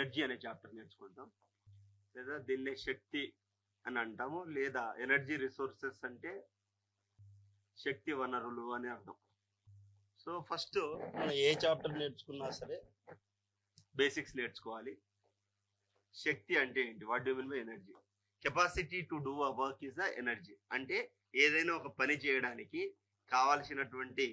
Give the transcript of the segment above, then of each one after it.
Energy అనే chapter నేర్చుకుంటాం. లేదా దీన్నే శక్తి అని అంటాము, లేదా ఎనర్జీ రిసోర్సెస్ అంటే శక్తి వనరులు అని అర్థం. సో ఫస్ట్ మనం ఏ చాప్టర్ నేర్చుకున్నా సరే బేసిక్స్ నేర్చుకోవాలి. శక్తి అంటే ఏంటి? What do mean by energy? Capacity to do a work is the energy. అంటే ఏదైనా ఒక పని చేయడానికి కావాల్సినటువంటి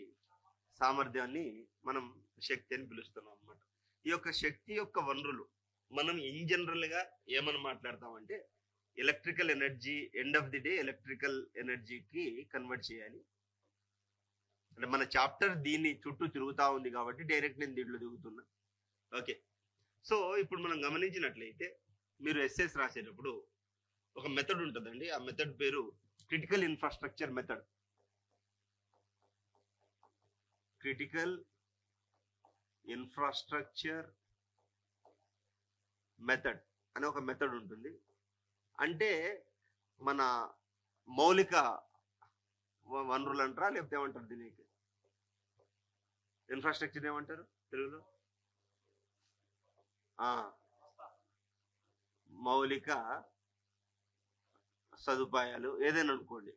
సామర్థ్యాన్ని మనం శక్తి అని పిలుస్తున్నాం అన్నమాట. ఈ యొక్క శక్తి యొక్క వనరులు మనం ఇన్ జనరల్ గా ఏమని మాట్లాడతామంటే electrical energy, end of the day electrical ఎనర్జీకి కన్వర్ట్ చేయాలి. అంటే మన చాప్టర్ దీన్ని చుట్టూ తిరుగుతా ఉంది కాబట్టి డైరెక్ట్ నేను దీంట్లో దిగుతున్నా. ఓకే, సో ఇప్పుడు మనం గమనించినట్లయితే మీరు ఎస్ఎస్ రాసేటప్పుడు ఒక మెథడ్ ఉంటుందండి. ఆ మెథడ్ పేరు critical infrastructure method. Critical infrastructure method అనే ఒక మెథడ్ ఉంటుంది. అంటే మన మౌలిక వనరులు అంటారా, లేకపోతే ఏమంటారు దీనికి? ఇన్ఫ్రాస్ట్రక్చర్ ఏమంటారు తెలుగులో? మౌలిక సదుపాయాలు, ఏదైనా అనుకోండి,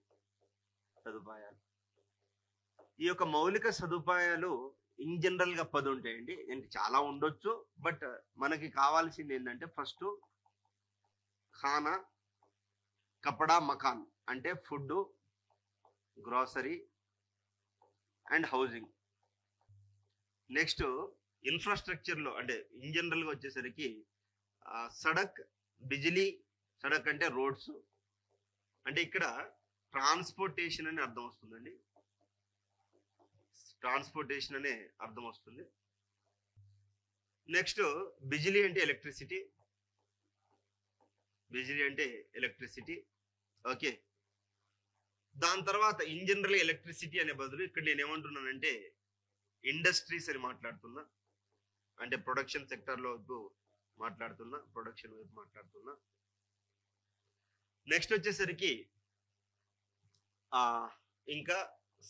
సదుపాయాలు. ఈ యొక్క మౌలిక సదుపాయాలు ఇన్ జనరల్ గా 10 ఉంటాయండి. చాలా ఉండొచ్చు, బట్ మనకి కావాల్సింది ఏంటంటే ఫస్ట్ ఖానా, కపడా, మకాన్ అంటే food, grocery and housing. Next infrastructure లో అంటే ఇన్ జనరల్ గా వచ్చేసరికి సడక్, బిజిలీ. సడక్ అంటే రోడ్స్, అంటే ఇక్కడ ట్రాన్స్పోర్టేషన్ అని అర్థం వస్తుందండి. ట్రాన్స్పోర్టేషన్ అనే అర్థం వస్తుంది. నెక్స్ట్ బిజిలీ అంటే ఎలక్ట్రిసిటీ. బిజిలీ అంటే ఎలక్ట్రిసిటీ. ఓకే, దాని తర్వాత ఇన్ జనరల్ ఎలక్ట్రిసిటీ అనే బదులు ఇక్కడ నేను ఏమంటున్నానంటే ఇండస్ట్రీస్ అని మాట్లాడుతున్నా. అంటే ప్రొడక్షన్ సెక్టర్ లో మాట్లాడుతున్నా, ప్రొడక్షన్ వైపు మాట్లాడుతున్నా. నెక్స్ట్ వచ్చేసరికి ఇంకా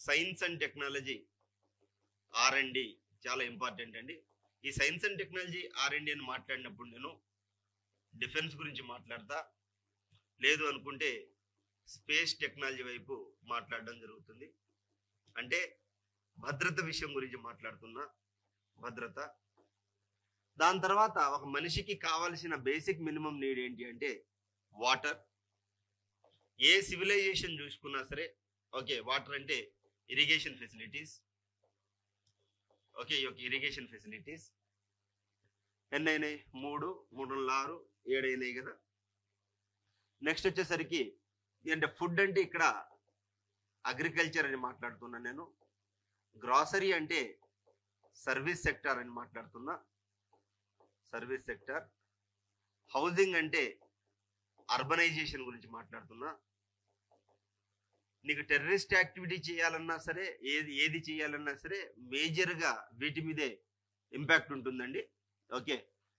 సైన్స్ అండ్ టెక్నాలజీ, R&D చాలా ఇంపార్టెంట్ అండి. ఈ సైన్స్ అండ్ టెక్నాలజీ, R&D అని మాట్లాడినప్పుడు నేను డిఫెన్స్ గురించి మాట్లాడతా, లేదు అనుకుంటే స్పేస్ టెక్నాలజీ వైపు మాట్లాడడం జరుగుతుంది. అంటే భద్రత విషయం గురించి మాట్లాడుతున్నా, భద్రత. దాని తర్వాత ఒక మనిషికి కావాల్సిన బేసిక్ మినిమం నీడ్ ఏంటి అంటే వాటర్. ఏ సివిలైజేషన్ చూసుకున్నా సరే ఓకే, వాటర్ అంటే ఇరిగేషన్ ఫెసిలిటీస్. ఓకే, ఈ యొక్క ఇరిగేషన్ ఫెసిలిటీస్ ఎన్ని అయినాయి? 3, 3 6, 7 అయినాయి కదా. నెక్స్ట్ వచ్చేసరికి అంటే ఫుడ్ అంటే ఇక్కడ అగ్రికల్చర్ అని మాట్లాడుతున్నా నేను. గ్రాసరీ అంటే సర్వీస్ సెక్టర్ అని మాట్లాడుతున్నా, సర్వీస్ సెక్టర్. హౌసింగ్ అంటే అర్బనైజేషన్ గురించి మాట్లాడుతున్నా. నీకు టెర్రరిస్ట్ యాక్టివిటీ చేయాలన్నా సరే, ఏది చేయాలన్నా సరే మేజర్ గా వీటి మీదే ఇంపాక్ట్ ఉంటుందండి. ఓకే,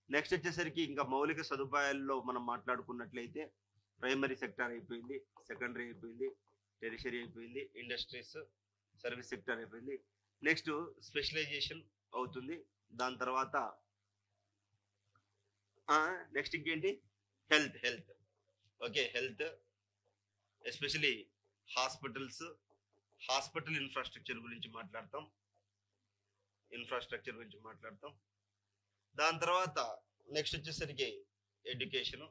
నెక్స్ట్ వచ్చేసరికి ఇంకా మౌలిక సదుపాయాల్లో మనం మాట్లాడుకున్నట్లయితే ప్రైమరీ సెక్టర్ అయిపోయింది, సెకండరీ అయిపోయింది, టెరిషరీ అయిపోయింది, ఇండస్ట్రీస్, సర్వీస్ సెక్టర్ అయిపోయింది. నెక్స్ట్ స్పెషలైజేషన్ అవుతుంది. దాని తర్వాత నెక్స్ట్ ఇంకేంటి? Health. Okay, health especially hospitals, hospital infrastructure గురించి మాట్లాడతాం, దాని తర్వాత నెక్స్ట్ వచ్చేసరికి ఎడ్యుకేషన్.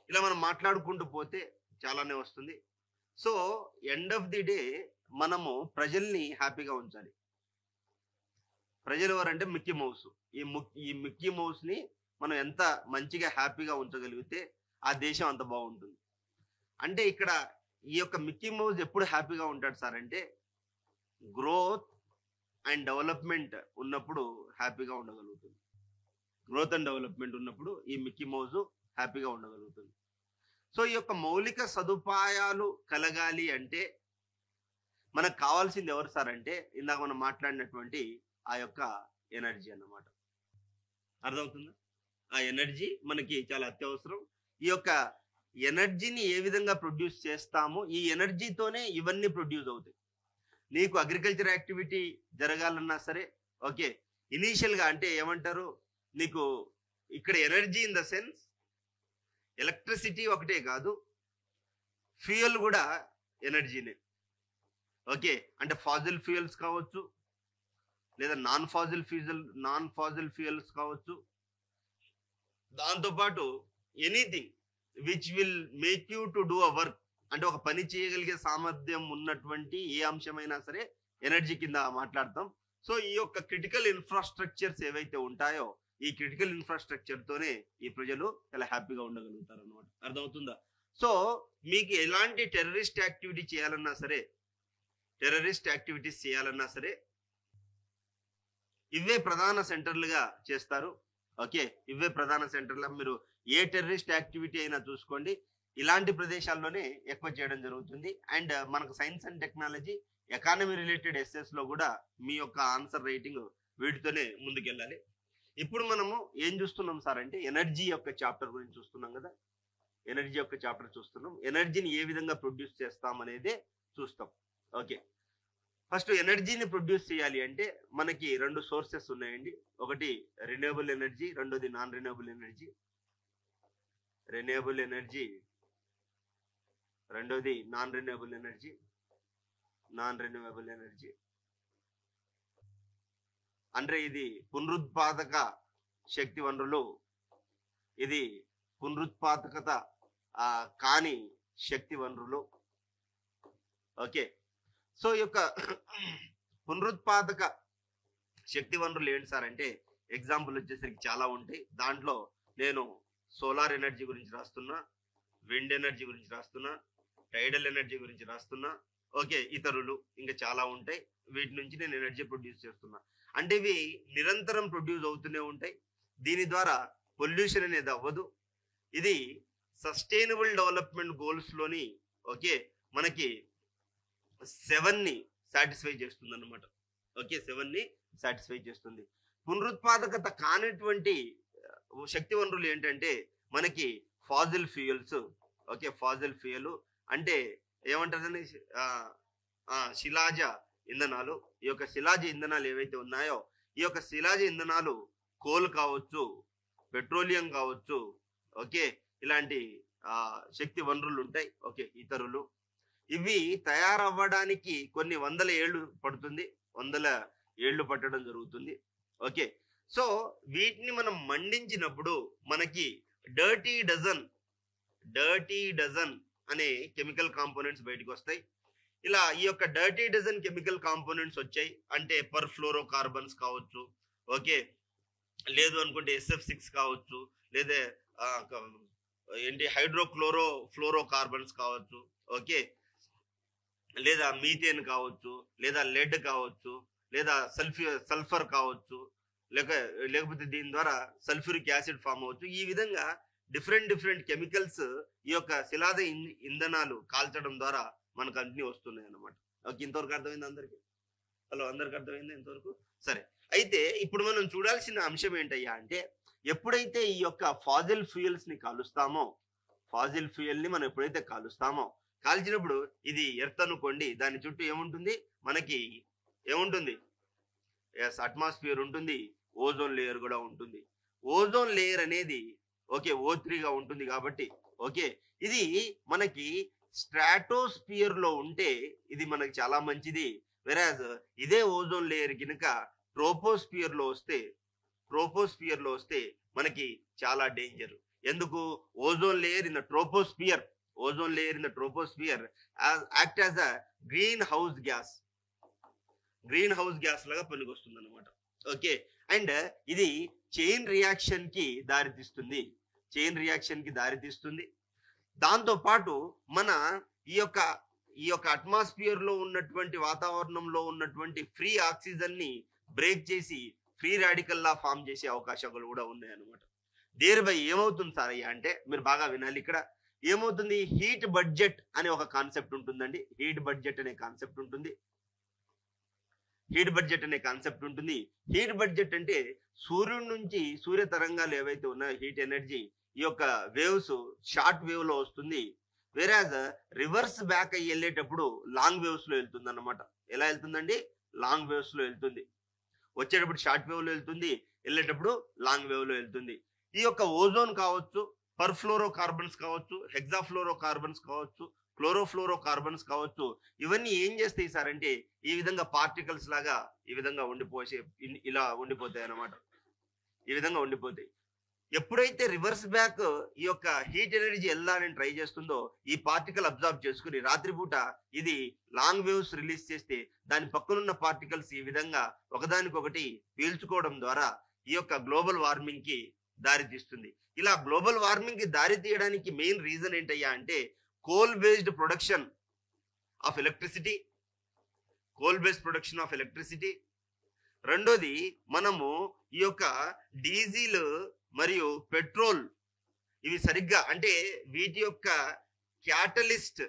ఇలా మనం మాట్లాడుకుంటూ పోతే చాలానే వస్తుంది. So end of the day మనము ప్రజల్ని హ్యాపీగా ఉంచాలి. ప్రజలు ఎవరంటే మిక్కీ మౌస్. ఈ మిక్కీ మౌస్ ని మనం ఎంత మంచిగా హ్యాపీగా ఉంచగలిగితే ఆ దేశం అంత బాగుంటుంది. అంటే ఇక్కడ ఈ యొక్క మిక్కీ మౌస్ ఎప్పుడు హ్యాపీగా ఉంటాడు సార్ అంటే గ్రోత్ అండ్ డెవలప్మెంట్ ఉన్నప్పుడు హ్యాపీగా ఉండగలుగుతుంది. గ్రోత్ అండ్ డెవలప్మెంట్ ఉన్నప్పుడు ఈ మిక్కీ మౌస్ హ్యాపీగా ఉండగలుగుతుంది. సో ఈ యొక్క మౌలిక సదుపాయాలు కలగాలి అంటే మనకు కావాల్సింది ఎవరు సార్ అంటే ఇందాక మనం మాట్లాడినటువంటి ఆ యొక్క ఎనర్జీ అన్నమాట. అర్థమవుతుందా? ఆ ఎనర్జీ మనకి చాలా అత్యవసరం. ఈ యొక్క ఎనర్జీని ఏ విధంగా ప్రొడ్యూస్ చేస్తామో ఈ ఎనర్జీతోనే ఇవన్నీ ప్రొడ్యూస్ అవుతాయి. నీకు అగ్రికల్చర్ యాక్టివిటీ జరగాలన్నా సరే ఓకే, ఇనీషియల్ గా అంటే ఏమంటారు, నీకు ఇక్కడ energy in the sense electricity ఒకటే కాదు, ఫ్యూయల్ కూడా ఎనర్జీనే. ఓకే, అంటే ఫాజిల్ ఫ్యూయల్స్ కావచ్చు, లేదా నాన్ ఫాజిల్ ఫ్యూయల్స్ కావచ్చు. దాంతోపాటు anything which will make you to do a work, అంటే ఒక పని చేయగలిగే సామర్థ్యం ఉన్నటువంటి ఏ అంశమైనా సరే ఎనర్జీ కింద మాట్లాడతాం. సో ఈ యొక్క క్రిటికల్ ఇన్ఫ్రాస్ట్రక్చర్స్ ఏవైతే ఉంటాయో, ఈ క్రిటికల్ ఇన్ఫ్రాస్ట్రక్చర్ తోనే ఈ ప్రజలు చాలా హ్యాపీగా ఉండగలుగుతారు అనమాట. అర్థమవుతుందా? సో మీకు ఎలాంటి టెర్రరిస్ట్ యాక్టివిటీస్ చేయాలన్నా సరే ఇవే ప్రధాన సెంటర్లుగా చేస్తారు. ఓకే, ఇవే ప్రధాన సెంటర్లు. మీరు ఏ టెర్రరిస్ట్ యాక్టివిటీ అయినా చూసుకోండి, ఇలాంటి ప్రదేశాల్లోనే ఎక్కువ చేయడం జరుగుతుంది. అండ్ మనకు science and technology, economy related ఎస్ఎస్ లో కూడా మీ యొక్క ఆన్సర్ రైటింగ్ వీటితోనే ముందుకెళ్ళాలి. ఇప్పుడు మనము ఏం చూస్తున్నాం సార్ అంటే ఎనర్జీ యొక్క చాప్టర్ గురించి చూస్తున్నాం కదా. ఎనర్జీ యొక్క చాప్టర్ చూస్తున్నాం. ఎనర్జీని ఏ విధంగా ప్రొడ్యూస్ చేస్తాం అనేదే చూస్తాం. ఓకే, ఫస్ట్ ఎనర్జీని ప్రొడ్యూస్ చేయాలి అంటే మనకి రెండు సోర్సెస్ ఉన్నాయండి. ఒకటి రెన్యూవబుల్ ఎనర్జీ, రెండోది non renewable energy. Renewable energy, రెండోది నాన్ రెన్యూవబుల్ ఎనర్జీ. అంటే ఇది పునరుత్పాదక శక్తి వనరులు, ఇది పునరుత్పాదకత కాని శక్తి వనరులు. ఓకే, సో ఈ యొక్క పునరుత్పాదక శక్తి వనరులు ఏంటి సార్ అంటే ఎగ్జాంపుల్ వచ్చేసరికి చాలా ఉంటాయి. దాంట్లో నేను సోలార్ ఎనర్జీ గురించి రాస్తున్నా, విండ్ ఎనర్జీ గురించి రాస్తున్నా, టైడల్ ఎనర్జీ గురించి రాస్తున్నా. ఓకే, ఇతరులు ఇంకా చాలా ఉంటాయి. వీటి నుంచి నేను ఎనర్జీ ప్రొడ్యూస్ చేస్తున్నా. అంటే ఇవి నిరంతరం ప్రొడ్యూస్ అవుతూనే ఉంటాయి. దీని ద్వారా పొల్యూషన్ అనేది అవ్వదు. ఇది సస్టైనబుల్ డెవలప్మెంట్ గోల్స్ లోని ఓకే మనకి 7ని సాటిస్ఫై చేస్తుంది అన్నమాట. ఓకే, 7ని సాటిస్ఫై చేస్తుంది. పునరుత్పాదకత కానిటువంటి శక్తి వనరులు ఏంటంటే మనకి fossil fuels. Okay, Faasil fuel అంటే ఏమంటారని శిలాజ ఇంధనాలు. ఈ యొక్క శిలాజ ఇంధనాలు ఏవైతే ఉన్నాయో, ఈ యొక్క శిలాజ ఇంధనాలు కోల్ కావచ్చు, పెట్రోలియం కావచ్చు. ఓకే, ఇలాంటి శక్తి వనరులు ఉంటాయి. ఓకే, ఇతరులు ఇవి తయారవ్వడానికి కొన్ని వందల ఏళ్ళు పడుతుంది, పట్టడం జరుగుతుంది. ఓకే, సో వీటిని మనం మండించినప్పుడు మనకి డర్టీ డజన్ అనే కెమికల్ కాంపోనెంట్స్ బయటకు వస్తాయి. ఇలా ఈ యొక్క డర్టీ డజన్ కెమికల్ కాంపోనెంట్స్ వచ్చాయి అంటే పర్ఫ్లోరో కార్బన్స్ కావచ్చు. ఓకే, లేదు అనుకుంటే SF6 కావచ్చు, లేదా ఏంటి ఫ్లోరో కార్బన్స్ కావచ్చు. ఓకే, లేదా మీథేన్ కావచ్చు, లేదా లెడ్ కావచ్చు, లేదా సల్ఫర్ కావచ్చు, లేకపోతే దీని ద్వారా సల్ఫ్యూరిక్ యాసిడ్ ఫామ్ అవ్వచ్చు. ఈ విధంగా డిఫరెంట్ కెమికల్స్ ఈ యొక్క శిలాజ ఇంధనాలు కాల్చడం ద్వారా మనకు అన్ని వస్తున్నాయి అన్నమాట. ఓకే, ఇంతవరకు అర్థమైంది అందరికి? హలో, అందరికి అర్థమైంది ఇంతవరకు? సరే, అయితే ఇప్పుడు మనం చూడాల్సిన అంశం ఏంటయ్యా అంటే ఎప్పుడైతే ఈ యొక్క ఫాజిల్ ఫ్యూయల్స్ ని కాలుస్తామో, ఫాజిల్ ఫ్యూయల్ ని మనం ఎప్పుడైతే కాల్చినప్పుడు ఇది ఎర్త్ అనుకోండి, దాని చుట్టూ ఏముంటుంది మనకి? అట్మాస్ఫియర్ ఉంటుంది, ఓజోన్ లేయర్ కూడా ఉంటుంది. ఓజోన్ లేయర్ అనేది ఓకే O3 గా ఉంటుంది కాబట్టి ఓకే ఇది మనకి స్ట్రాటోస్ఫియర్ లో ఉంటే ఇది మనకి చాలా మంచిది. వెరాజ్ ఇదే ఓజోన్ లేయర్ కినుక ట్రోపోస్ఫియర్ లో వస్తే మనకి చాలా డేంజర్. ఎందుకు? Ozone layer in the troposphere act as a green house gas లాగా పనికొస్తుంది అనమాట. ఓకే, అండ్ ఇది చైన్ రియాక్షన్ కి దారితీస్తుంది. దాంతో పాటు మన ఈ యొక్క అట్మాస్ఫియర్ లో ఉన్నటువంటి వాతావరణంలో ఉన్నటువంటి ఫ్రీ ఆక్సిజన్ ని బ్రేక్ చేసి ఫ్రీ రాడికల్ లా ఫామ్ చేసే అవకాశాలు కూడా ఉన్నాయి అనమాట. దేనిపై ఏమవుతుంది సార్ అయ్యా అంటే మీరు బాగా వినాలి. ఇక్కడ ఏమవుతుంది? హీట్ బడ్జెట్ అనే ఒక కాన్సెప్ట్ ఉంటుందండి. హీట్ బడ్జెట్ అనే కాన్సెప్ట్ ఉంటుంది. హీట్ బడ్జెట్ అంటే సూర్యుడి నుంచి సూర్య తరంగాలు ఏవైతే ఉన్నాయో హీట్ ఎనర్జీ ఈ యొక్క వేవ్స్ షార్ట్ వేవ్ లో వస్తుంది. వేరాజ్ రివర్స్ బ్యాక్ అయ్యి వెళ్ళేటప్పుడు లాంగ్ వేవ్స్ లో వెళ్తుంది అన్నమాట. ఎలా వెళ్తుందండి? లాంగ్ వేవ్స్ లో వెళ్తుంది. వచ్చేటప్పుడు షార్ట్ వేవ్ లో వెళ్తుంది, వెళ్ళేటప్పుడు లాంగ్ వేవ్ లో వెళ్తుంది. ఈ యొక్క ఓజోన్ కావచ్చు, పర్ఫ్లోరో కార్బన్స్ కావచ్చు, హెక్సాఫ్లోరో కార్బన్స్ కావచ్చు, క్లోరోఫ్లోరో కార్బన్స్ కావచ్చు, ఇవన్నీ ఏం చేస్తాయి సార్ అంటే ఈ విధంగా పార్టికల్స్ లాగా ఈ విధంగా ఇలా ఉండిపోతాయి అన్నమాట. ఈ విధంగా ఉండిపోతాయి. ఎప్పుడైతే రివర్స్ బ్యాక్ ఈ యొక్క హీట్ ఎనర్జీ వెళ్ళాలని ట్రై చేస్తుందో ఈ పార్టికల్ అబ్జర్వ్ చేసుకుని రాత్రిపూట ఇది లాంగ్ వేవ్స్ రిలీజ్ చేస్తే దాని పక్కనున్న పార్టికల్స్ ఈ విధంగా ఒకదానికొకటి పీల్చుకోవడం ద్వారా ఈ యొక్క గ్లోబల్ వార్మింగ్ కి దారి తీస్తుంది. ఇలా గ్లోబల్ వార్మింగ్ కి దారి తీయడానికి మెయిన్ రీజన్ ఏంటయ్యా అంటే coal based production of electricity. రెండోది మనము ఈ యొక్క డీజిల్ మరియు పెట్రోల్ ఇవి సరిగ్గా అంటే వీటి యొక్క క్యాటలిస్ట్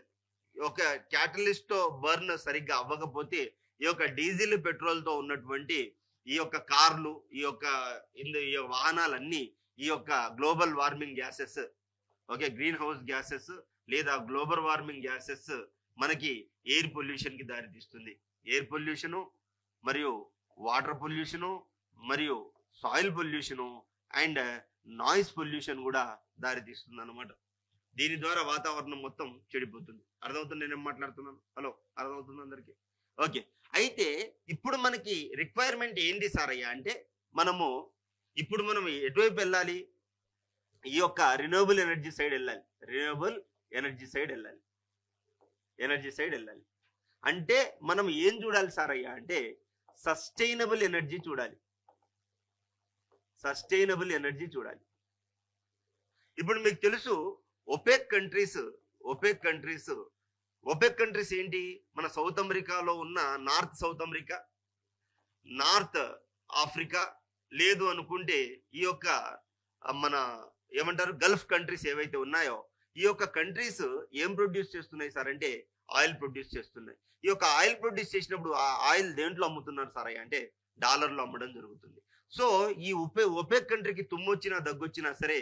తో బర్న్ సరిగ్గా అవ్వకపోతే ఈ యొక్క డీజిల్ పెట్రోల్ తో ఉన్నటువంటి ఈ యొక్క కార్లు ఈ యొక్క వాహనాలన్నీ ఈ యొక్క global warming gases green house gases లేదా గ్లోబల్ వార్మింగ్ గ్యాసెస్ మనకి ఎయిర్ పొల్యూషన్ కి దారితీస్తుంది. ఎయిర్ పొల్యూషను మరియు వాటర్ పొల్యూషను మరియు soil pollution and noise pollution కూడా దారితీస్తుంది అన్నమాట. దీని ద్వారా వాతావరణం మొత్తం చెడిపోతుంది. అర్థమవుతుంది నేనేం మాట్లాడుతున్నాను? హలో, అర్థమవుతుంది అందరికి? ఓకే. అయితే ఇప్పుడు మనకి రిక్వైర్మెంట్ ఏంటి సార్ అయ్యా అంటే మనం ఎటువైపు వెళ్ళాలి? ఈ యొక్క రిన్యూవబుల్ ఎనర్జీ సైడ్ వెళ్ళాలి. అంటే మనం ఏం చూడాలి సార్ అయ్యా అంటే సస్టైనబుల్ ఎనర్జీ చూడాలి. ఇప్పుడు మీకు తెలుసు ఒపెక్ కంట్రీస్ ఏంటి? మన సౌత్ అమెరికాలో ఉన్న నార్త్ ఆఫ్రికా లేదు అనుకుంటే ఈ యొక్క మన ఏమంటారు గల్ఫ్ కంట్రీస్ ఏవైతే ఉన్నాయో ఈ యొక్క కంట్రీస్ ఏం ప్రొడ్యూస్ చేస్తున్నాయి సార్ అంటే ఆయిల్ ప్రొడ్యూస్ చేస్తున్నాయి. ఈ యొక్క ఆయిల్ ప్రొడ్యూస్ చేసినప్పుడు ఆ ఆయిల్ దేంట్లో అమ్ముతున్నారు సార్ అంటే డాలర్లో అమ్మడం జరుగుతుంది. సో ఈ ఒపెక్ కంట్రీకి తుమ్మొచ్చినా దగ్గొచ్చినా సరే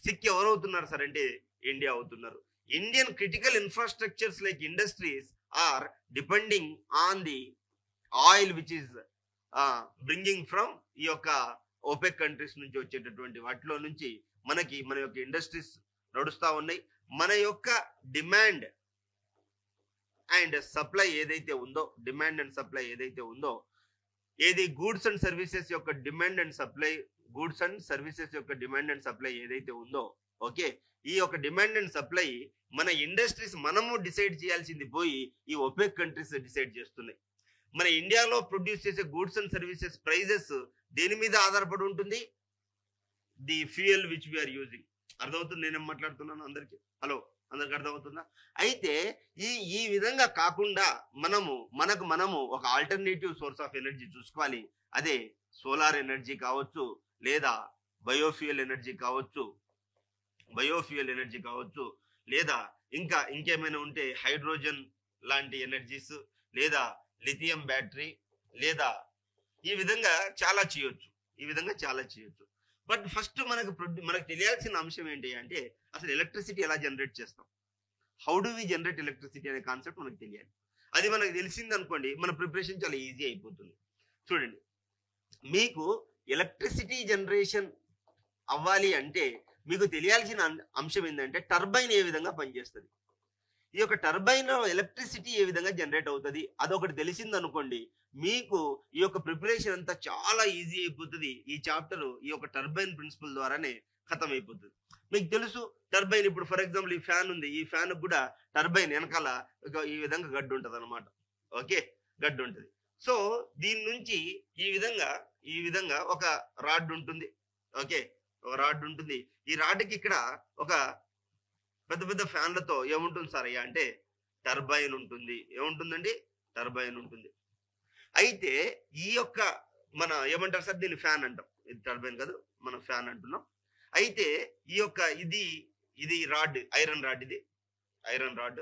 సిక్ ఎవరవుతున్నారు సార్ అంటే ఇండియా అవుతున్నారు. Indian critical infrastructures like industries are depending on the oil which is bringing from ఈ యొక్క ఓపెక్ కంట్రీస్ నుంచి వచ్చేటటువంటి వాటిలో నుంచి మన యొక్క ఇండస్ట్రీస్ నడుస్తా ఉన్నాయి. మన యొక్క డిమాండ్ అండ్ సప్లై ఏదైతే ఉందో ఏది గూడ్స్ అండ్ సర్వీసెస్ యొక్క డిమాండ్ అండ్ సప్లై ఏదైతే ఉందో ఓకే, ఈ యొక్క డిమాండ్ అండ్ సప్లై మన ఇండస్ట్రీస్ మనము డిసైడ్ చేయాల్సింది పోయి ఈ ఒపెక్ కంట్రీస్ డిసైడ్ చేస్తున్నాయి. మన ఇండియాలో ప్రొడ్యూస్ చేసే గూడ్స్ అండ్ సర్వీసెస్ ప్రైజెస్ దేని మీద ఆధారపడి ఉంటుంది? The fuel which we are using. అర్థమవుతుంది నేనేం మాట్లాడుతున్నాను అందరికి? హలో, అందరికి అర్థమవుతుందా? అయితే ఈ విధంగా కాకుండా మనము ఒక ఆల్టర్నేటివ్ సోర్స్ ఆఫ్ ఎనర్జీ చూసుకోవాలి. అదే సోలార్ ఎనర్జీ కావచ్చు, లేదా బయోఫ్యూయల్ ఎనర్జీ కావచ్చు, లేదా ఇంకేమైనా ఉంటే హైడ్రోజన్ లాంటి ఎనర్జీస్, లేదా లిథియం బ్యాటరీ, లేదా ఈ విధంగా చాలా చేయొచ్చు. బట్ ఫస్ట్ మనకు తెలియాల్సిన అంశం ఏంటి అంటే అసలు ఎలక్ట్రిసిటీ ఎలా జనరేట్ చేస్తాం, how do we generate electricity అనే కాన్సెప్ట్ మనకు తెలియాలి. అది మనకు తెలిసింది అనుకోండి మన ప్రిపరేషన్ చాలా ఈజీ అయిపోతుంది. చూడండి, మీకు ఎలక్ట్రిసిటీ జనరేషన్ అవ్వాలి అంటే మీకు తెలియాల్సిన అంశం ఏంటంటే టర్బైన్ ఏ విధంగా పనిచేస్తుంది, ఈ యొక్క టర్బైన్ ఎలక్ట్రిసిటీ ఏ విధంగా జనరేట్ అవుతుంది. అదొకటి తెలిసింది అనుకోండి మీకు ఈ యొక్క ప్రిపరేషన్ అంతా చాలా ఈజీ అయిపోతుంది. ఈ చాప్టర్ ఈ యొక్క టర్బైన్ ప్రిన్సిపల్ ద్వారానే ఖతం అయిపోతుంది. మీకు తెలుసు టర్బైన్, ఇప్పుడు ఫర్ ఎగ్జాంపుల్ ఈ ఫ్యాన్ ఉంది, ఈ ఫ్యాన్ కూడా టర్బైన్ వెనకాల ఈ విధంగా గడ్డు ఉంటుంది అనమాట. ఓకే, గడ్డు ఉంటుంది. సో దీని నుంచి ఈ విధంగా ఒక రాడ్ ఉంటుంది. ఓకే, ఒక రాడ్ ఉంటుంది. ఈ రాడ్కి ఇక్కడ ఒక పెద్ద ఫ్యాన్లతో ఏముంటుంది సార్ అయ్యా అంటే టర్బైన్ ఉంటుంది. ఏముంటుందండి? టర్బైన్ ఉంటుంది. అయితే ఈ యొక్క మన ఏమంటారు సార్ దీన్ని ఫ్యాన్ అంటాం. ఇది టర్బైన్ కాదు, మనం ఫ్యాన్ అంటున్నాం. అయితే ఈ యొక్క ఇది రాడ్, ఐరన్ రాడ్.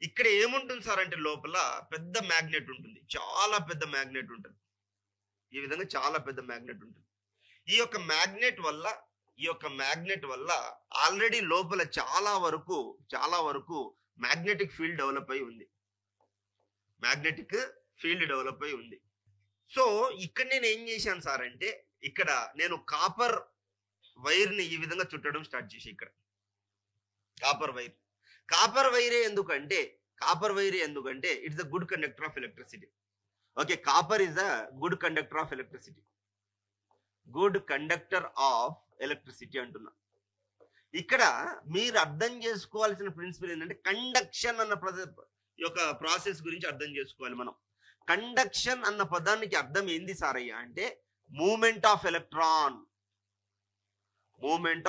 ఇక్కడ ఏముంటుంది సార్ అంటే లోపల పెద్ద మ్యాగ్నెట్ ఉంటుంది, చాలా పెద్ద మ్యాగ్నెట్ ఉంటుంది. ఈ విధంగా చాలా పెద్ద మ్యాగ్నెట్ ఉంటుంది. ఈ యొక్క మ్యాగ్నెట్ వల్ల ఆల్రెడీ లోపల చాలా వరకు మ్యాగ్నెటిక్ ఫీల్డ్ డెవలప్ అయి ఉంది. సో ఇక్కడ నేను ఏం చేశాను సార్ అంటే ఇక్కడ నేను కాపర్ వైర్ ని ఈ విధంగా చుట్టడం స్టార్ట్ చేసి ఇక్కడ కాపర్ వైరే ఎందుకంటే it's the good conductor of electricity. Okay, copper is the good conductor of electricity, good conductor of electricity అంటున్నా. ఇక్కడ మీరు అర్థం చేసుకోవాల్సిన ప్రిన్సిపల్ ఏంటంటే కండక్షన్ అన్న యొక్క ప్రాసెస్ గురించి అర్థం చేసుకోవాలి మనం. కండక్షన్ అన్న పదానికి అర్థం ఏంది సారయ్య అంటే moment of electron. Moment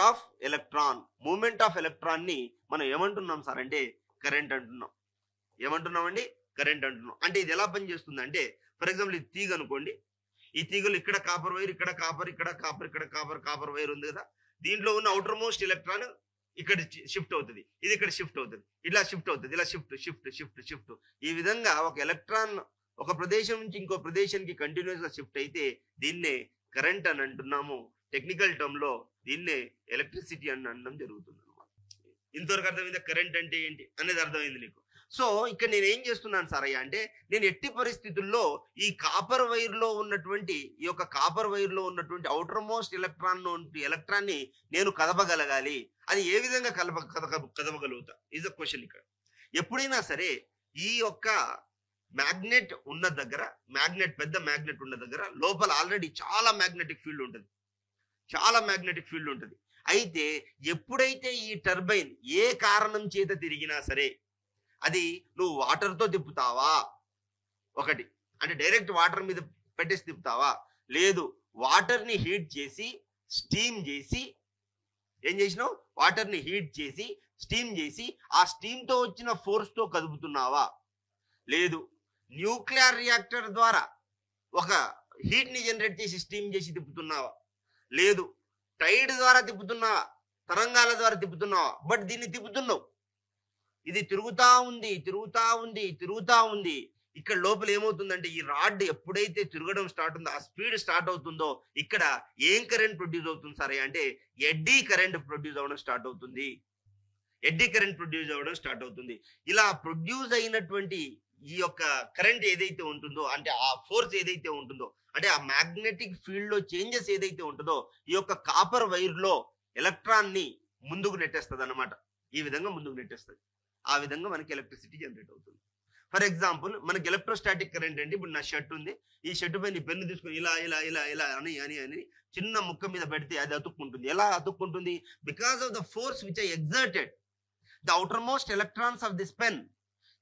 of electron ని మనం ఏమంటున్నాం సార్ అంటే కరెంట్ అంటున్నాం. ఏమంటున్నామండి? కరెంట్ అంటున్నాం. అంటే ఇది ఎలా పనిచేస్తుంది అంటే ఫర్ ఎగ్జాంపుల్ ఇది తీగ అనుకోండి. ఈ తీగలు ఇక్కడ కాపర్ వైర్, ఇక్కడ కాపర్ వైర్ ఉంది కదా. దీంట్లో ఉన్న అవుటర్ మోస్ట్ ఎలక్ట్రాన్ ఇక్కడ షిఫ్ట్ అవుతుంది, ఇది ఇక్కడ షిఫ్ట్ అవుతుంది, ఇలా షిఫ్ట్ అవుతుంది, ఇలా షిఫ్ట్. ఈ విధంగా ఒక ఎలక్ట్రాన్ ఒక ప్రదేశం నుంచి ఇంకో ప్రదేశానికి కంటిన్యూస్ గా షిఫ్ట్ అయితే దీన్నే కరెంట్ అని అంటున్నాము. టెక్నికల్ టర్మ్ లో దీన్నే ఎలక్ట్రిసిటీ అని అనడం జరుగుతుంది అనమాట. ఇంతవరకు అర్థమైందా కరెంట్ అంటే ఏంటి అనేది అర్థమైంది నీకు? సో ఇక్కడ నేను ఏం చేస్తున్నాను సారయ్య అంటే నేను ఎట్టి పరిస్థితుల్లో ఈ కాపర్ వైర్ లో ఉన్నటువంటి అవుటర్ మోస్ట్ ఎలక్ట్రాన్ ని నేను కదపగలగాలి. అది ఏ విధంగా కదపగలుగుతా ఈజ్ అ క్వశ్చన్. ఇక్కడ ఎప్పుడైనా సరే ఈ యొక్క మ్యాగ్నెట్ ఉన్న దగ్గర, పెద్ద మ్యాగ్నెట్ ఉన్న దగ్గర లోపల ఆల్రెడీ చాలా మ్యాగ్నెటిక్ ఫీల్డ్ ఉంటుంది. అయితే ఎప్పుడైతే ఈ టర్బైన్ ఏ కారణం చేత తిరిగినా సరే అది నువ్వు వాటర్ తో తిప్పుతావా, ఒకటి అంటే డైరెక్ట్ వాటర్ మీద పెట్టేసి తిప్పుతావా, లేదు వాటర్ ని హీట్ చేసి స్టీమ్ చేసి ఏం చేసినావు, వాటర్ ని హీట్ చేసి స్టీమ్ చేసి ఆ స్టీమ్ తో వచ్చిన ఫోర్స్ తో కదుపుతున్నావా, లేదు న్యూక్లియర్ రియాక్టర్ ద్వారా ఒక హీట్ ని జనరేట్ చేసి స్టీమ్ చేసి తిప్పుతున్నావా, లేదు టైడ్ ద్వారా తిప్పుతున్నావా, తరంగాల ద్వారా తిప్పుతున్నావా, బట్ దీన్ని తిప్పుతున్నావు. ఇది తిరుగుతా ఉంది. ఇక్కడ లోపల ఏమవుతుందంటే ఈ రాడ్ ఎప్పుడైతే తిరగడం స్టార్ట్ ఉందో, ఆ స్పీడ్ స్టార్ట్ అవుతుందో ఇక్కడ ఏం కరెంట్ ప్రొడ్యూస్ అవుతుంది సరే అంటే ఎడ్డీ కరెంట్ ప్రొడ్యూస్ అవ్వడం స్టార్ట్ అవుతుంది. ఇలా ప్రొడ్యూస్ అయినటువంటి ఈ యొక్క కరెంట్ ఏదైతే ఉంటుందో అంటే ఆ ఫోర్స్ ఏదైతే ఉంటుందో అంటే ఆ మ్యాగ్నెటిక్ ఫీల్డ్ లో చేంజెస్ ఏదైతే ఉంటుందో ఈ యొక్క కాపర్ వైర్ లో ఎలక్ట్రాన్ ని ముందుకు నెట్టేస్తుంది అన్నమాట. ఈ విధంగా ముందుకు నెట్టేస్తుంది. ఆ విధంగా మనకి ఎలక్ట్రిసిటీ జనరేట్ అవుతుంది. ఫర్ ఎగ్జాంపుల్ మనకి ఎలక్ట్రోస్టాటిక్ కరెంట్ అంటే ఇప్పుడు నా షర్ట్ ఉంది, ఈ షర్ట్ పైన పెన్ను తీసుకుని ఇలా అని చిన్న ముక్క మీద పెడితే అది అతుక్కుంటుంది. ఎలా అతుక్కుంటుంది? Because of the force which I exerted, the outermost electrons of this pen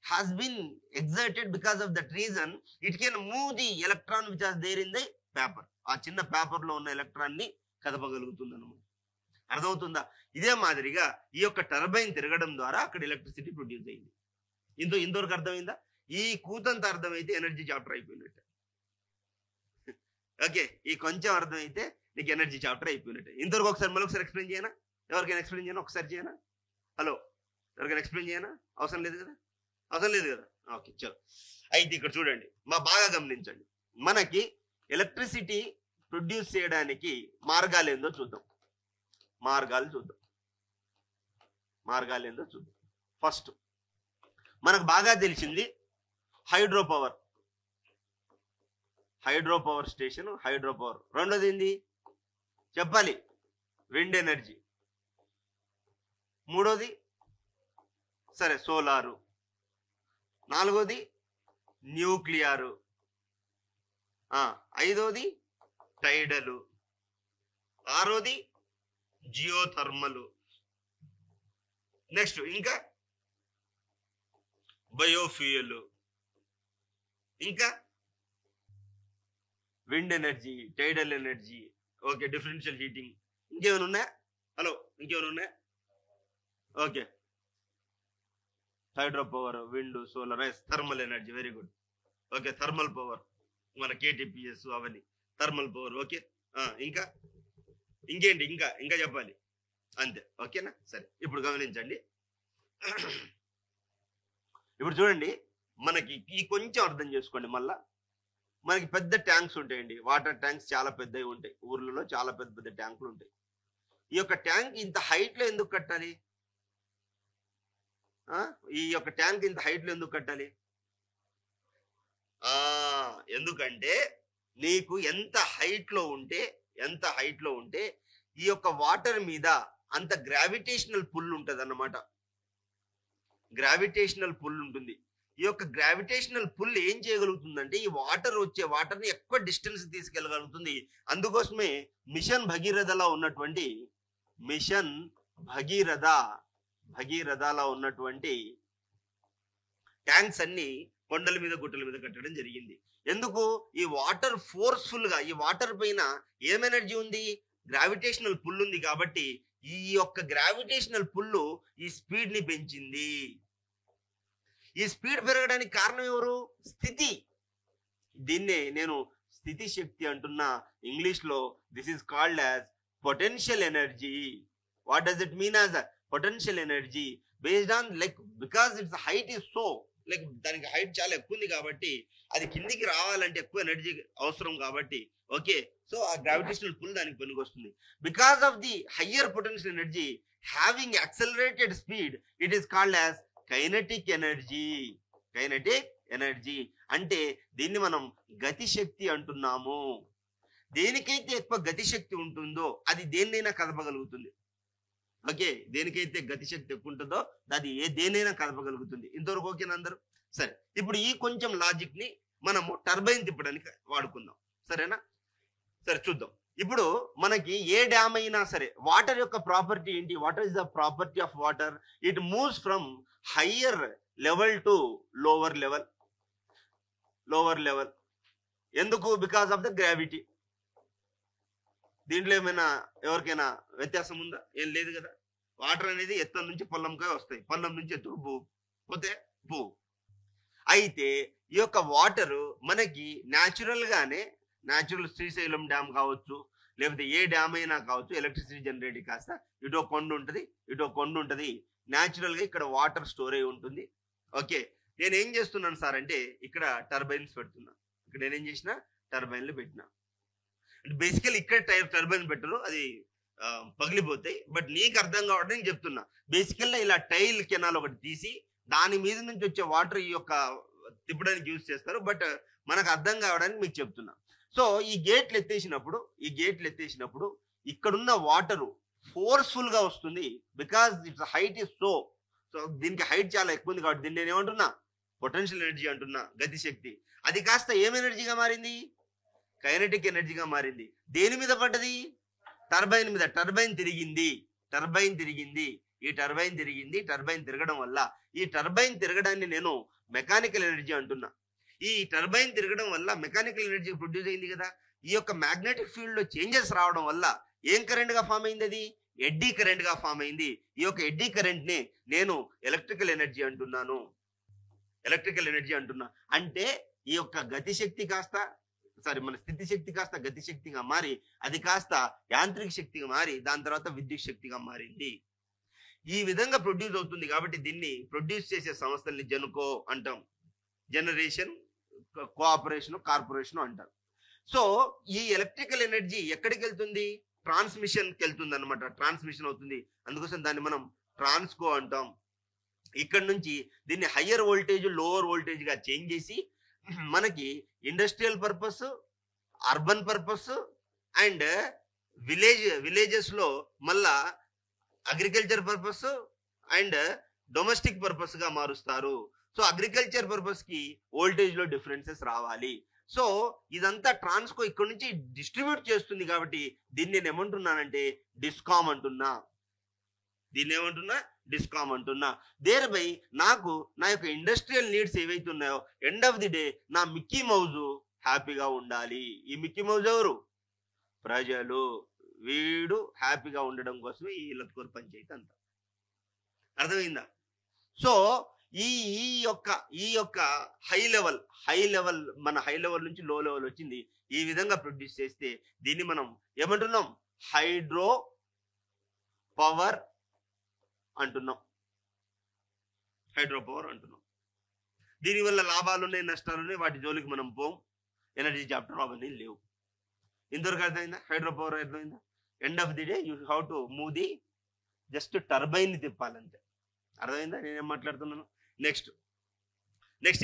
has been exerted. Because of that reason it can move the electron which is there in the paper. ఆ చిన్న paper లో ఉన్న electron ని కదపగలుగుతుంది అన్నమాట. అర్థమవుతుందా? ఇదే మాదిరిగా ఈ యొక్క టర్బైన్ తిరగడం ద్వారా అక్కడ ఎలక్ట్రిసిటీ ప్రొడ్యూస్ అయింది. ఇంతవరకు అర్థమైందా? ఈ కూతంత అర్థమైతే ఎనర్జీ చాప్టర్ అయిపోయినట్టే. ఓకే, ఈ కొంచెం అర్థమైతే నీకు ఎనర్జీ చాప్టర్ అయిపోయినట్టే. ఇంతవరకు ఒకసారి ఎక్స్ప్లెయిన్ చేయనా? ఎవరికైనా ఎక్స్ప్లెయిన్ చేయనా? ఒకసారి చేయనా? హలో, ఎవరికైనా ఎక్స్ప్లెయిన్ చేయనా? అవసరం లేదు కదా? ఓకే, చలో. అయితే ఇక్కడ చూడండి, బాగా గమనించండి. మనకి ఎలక్ట్రిసిటీ ప్రొడ్యూస్ చేయడానికి మార్గాలు ఏందో చూద్దాం. ఫస్ట్ మనకు బాగా తెలిసింది hydro power station, hydro power. రెండోది ఏంది చెప్పాలి? Wind energy. మూడోది సరే సోలారు. నాలుగోది న్యూక్లియర్. ఐదోది టైడలు. ఆరోది జియోథర్మలు. నెక్స్ట్ ఇంకా బయోఫ్యూయల్, ఇంకా wind energy, టైడల్ energy. Okay, differential heating. ఇంకేమైనా ఉన్నాయా? హలో, ఇంకేమైనా ఉన్నాయా? Okay, hydro power, wind, solar, thermal energy. Very good. Okay, thermal power మన కేటీపీఎస్ అవన్నీ థర్మల్ పవర్. ఓకే, ఇంకేంటి? ఇంకా చెప్పాలి. అంతే, ఓకేనా? సరే, ఇప్పుడు గమనించండి. ఇప్పుడు చూడండి, మనకి ఈ కొంచెం అర్థం చేసుకోండి. మళ్ళా మనకి పెద్ద ట్యాంక్స్ ఉంటాయండి, వాటర్ ట్యాంక్స్ చాలా పెద్దవి ఉంటాయి. ఊర్లలో చాలా పెద్ద ట్యాంకులు ఉంటాయి. ఈ యొక్క ట్యాంక్ ఇంత హైట్ లో ఎందుకు కట్టాలి? ఈ యొక్క ట్యాంక్ ఇంత హైట్ లో ఎందుకు కట్టాలి? ఎందుకంటే నీకు ఎంత హైట్ లో ఉంటే ఎంత హైట్ లో ఉంటే ఈ యొక్క వాటర్ మీద అంత గ్రావిటేషనల్ పుల్ ఉంటది అన్నమాట. గ్రావిటేషనల్ పుల్ ఉంటుంది. ఈ యొక్క గ్రావిటేషనల్ పుల్ ఏం చేయగలుగుతుందంటే ఈ వాటర్ ని ఎక్కువ డిస్టెన్స్ తీసుకెళ్ళగలుగుతుంది. అందుకోసమే మిషన్ భగీరథలో ఉన్నటువంటి భగీరథలో ఉన్నటువంటి ట్యాంక్స్ అన్ని కొండల మీద గుట్టల మీద కట్టడం జరిగింది. ఎందుకు? ఈ వాటర్ ఫోర్స్ఫుల్ గా, ఈ వాటర్ పైన ఏం ఎనర్జీ ఉంది? గ్రావిటేషనల్ పుల్ ఉంది. కాబట్టి ఈ యొక్క గ్రావిటేషనల్ పుల్ ఈ స్పీడ్ ని పెంచింది. ఈ స్పీడ్ పెరగడానికి కారణం ఎవరు? స్థితి. దీన్నే నేను స్థితి శక్తి అంటున్నా. ఇంగ్లీష్ లో this is called as potential energy. What does it mean as potential energy? Based on because it's height is so దానికి హైట్ చాలా ఎక్కువ ఉంది కాబట్టి అది కిందికి రావాలంటే ఎక్కువ ఎనర్జీ అవసరం కాబట్టి ఓకే. సో ఆ గ్రావిటేషనల్ పుల్ దానికి పనికొస్తుంది. Because of the higher potential energy having accelerated speed it is called as kinetic energy. అంటే దీన్ని మనం గతి శక్తి అంటున్నాము. దేనికైతే ఎక్కువ గతి శక్తి ఉంటుందో అది దేన్నైనా కదపగలుగుతుంది. ఓకే, దేనికైతే గతి శక్తి ఎక్కువ ఉంటుందో అది దేనైనా కదపగలుగుతుంది. ఇంతవరకు ఓకేనా అందరూ? సరే, ఇప్పుడు ఈ కొంచెం లాజిక్ ని మనము టర్బైన్ తిప్పడానికి వాడుకుందాం. సరేనా? సరే చూద్దాం. ఇప్పుడు మనకి ఏ డ్యామ్ అయినా సరే వాటర్ యొక్క ప్రాపర్టీ ఏంటి? What is the property of water? It moves from higher level to lower level. ఎందుకు? Because of the gravity. దీంట్లో ఏమైనా ఎవరికైనా వ్యత్యాసం ఉందా? ఏం లేదు కదా. వాటర్ అనేది ఎత్తం నుంచి పొల్లంకాయ వస్తాయి, పొల్లం నుంచి ఎత్తుకు పోతే పో. అయితే ఈ యొక్క వాటర్ మనకి న్యాచురల్ శ్రీశైలం డ్యామ్ కావచ్చు, లేకపోతే ఏ డ్యామ్ అయినా కావచ్చు, ఎలక్ట్రిసిటీ జనరేట్ కాస్త ఇటో కొండ ఉంటుంది. న్యాచురల్ గా ఇక్కడ వాటర్ స్టోర్ అయి ఉంటుంది. ఓకే, నేను ఏం చేస్తున్నాను సార్ అంటే ఇక్కడ టర్బైన్స్ పెడుతున్నా. ఇక్కడ నేనేం చేసిన? టర్బైన్లు పెట్టినా. బేసికల్ ఇక్కడ టర్బైన్ పెట్టరు, అది పగిలిపోతాయి. బట్ నీకు అర్థం కావడానికి చెప్తున్నా. బేసికల్ గా ఇలా టైల్ కెనాల్ ఒకటి తీసి దాని మీద నుంచి వచ్చే వాటర్ ఈ యొక్క తిప్పడానికి యూజ్ చేస్తారు. బట్ మనకు అర్థం కావడానికి మీకు చెప్తున్నా. సో ఈ గేట్లు ఎత్తేసినప్పుడు ఇక్కడున్న వాటర్ ఫోర్స్ఫుల్ గా వస్తుంది. Because it's height is so దీనికి హైట్ చాలా ఎక్కువ ఉంది కాబట్టి దీన్ని నేను ఏమంటున్నా? పొటెన్షియల్ ఎనర్జీ అంటున్నా, గతి శక్తి. అది కాస్త ఏం ఎనర్జీగా మారింది? కైనెటిక్ ఎనర్జీగా మారింది. దేని మీద పడ్డది? టర్బైన్ మీద. టర్బైన్ తిరిగింది. ఈ టర్బైన్ తిరగడం వల్ల ఈ టర్బైన్ తిరగడాన్ని నేను మెకానికల్ ఎనర్జీ అంటున్నా. ఈ టర్బైన్ తిరగడం వల్ల మెకానికల్ ఎనర్జీ ప్రొడ్యూస్ అయింది కదా. ఈ యొక్క మ్యాగ్నెటిక్ ఫీల్డ్ లో చేంజెస్ రావడం వల్ల ఏం కరెంట్ గా ఫామ్ అయింది? అది ఎడ్డీ కరెంట్ గా ఫామ్ అయింది. ఈ యొక్క ఎడ్డీ కరెంట్ ని నేను ఎలక్ట్రికల్ ఎనర్జీ అంటున్నా. అంటే ఈ యొక్క గతిశక్తి కాస్త మన స్థితి శక్తి కాస్త గతి శక్తిగా మారి అది కాస్త యాంత్రిక శక్తిగా మారి దాని తర్వాత విద్యుత్ శక్తిగా మారింది. ఈ విధంగా ప్రొడ్యూస్ అవుతుంది కాబట్టి దీన్ని ప్రొడ్యూస్ చేసే సంస్థల్ని జెన్కో అంటాం. జనరేషన్, కోఆపరేషన్, కార్పొరేషన్ అంటారు. సో ఈ ఎలక్ట్రికల్ ఎనర్జీ ఎక్కడికి వెళ్తుంది? ట్రాన్స్మిషన్ కి వెళ్తుంది అనమాట. ట్రాన్స్మిషన్ అవుతుంది. అందుకోసం దాన్ని మనం ట్రాన్స్కో అంటాం. ఇక్కడ నుంచి దీన్ని హయ్యర్ వోల్టేజ్, లోవర్ వోల్టేజ్ గా చేంజ్ చేసి మనకి industrial purpose, urban purpose and villages లో మళ్ళా agriculture purpose and domestic purpose గా మారుస్తారు. సో అగ్రికల్చర్ పర్పస్ కి వోల్టేజ్ లో డిఫరెన్సెస్ రావాలి. సో ఇదంతా ట్రాన్స్కో ఇక్కడ నుంచి డిస్ట్రిబ్యూట్ చేస్తుంది కాబట్టి దీన్ని నేను ఏమంటున్నానంటే డిస్కామ్ అంటున్నా. దేర్ బై నాకు నా యొక్క ఇండస్ట్రియల్ నీడ్స్ ఏవైతే ఉన్నాయో ఎండ్ ఆఫ్ ది డే నా మిక్కీ మౌజ్ హ్యాపీగా ఉండాలి. ఈ మిక్కీ మౌజ్ ఎవరు? ప్రజలు. వీడు హ్యాపీగా ఉండడం కోసమే ఈ లత్కోర్ పంచాయతీ అంతా. అర్థమైందా? సో ఈ యొక్క హై లెవెల్ మన హై లెవెల్ నుంచి లో లెవెల్ వచ్చింది. ఈ విధంగా ప్రొడ్యూస్ చేస్తే దీన్ని మనం ఏమంటున్నాం? హైడ్రో పవర్ అంటున్నాం. దీనివల్ల లాభాలు ఉన్నాయి, నష్టాలు ఉన్నాయి. వాటి జోలికి మనం పోం. ఎనర్జీ చాప్టర్ అవన్నీ లేవు. ఇంతవరకు అర్థమైందా? హైడ్రో పవర్ అర్థమైందా? End of the day you have to move the just turbine ని తిప్పాలంతే. అర్థమైందా నేనేం మాట్లాడుతున్నాను? నెక్స్ట్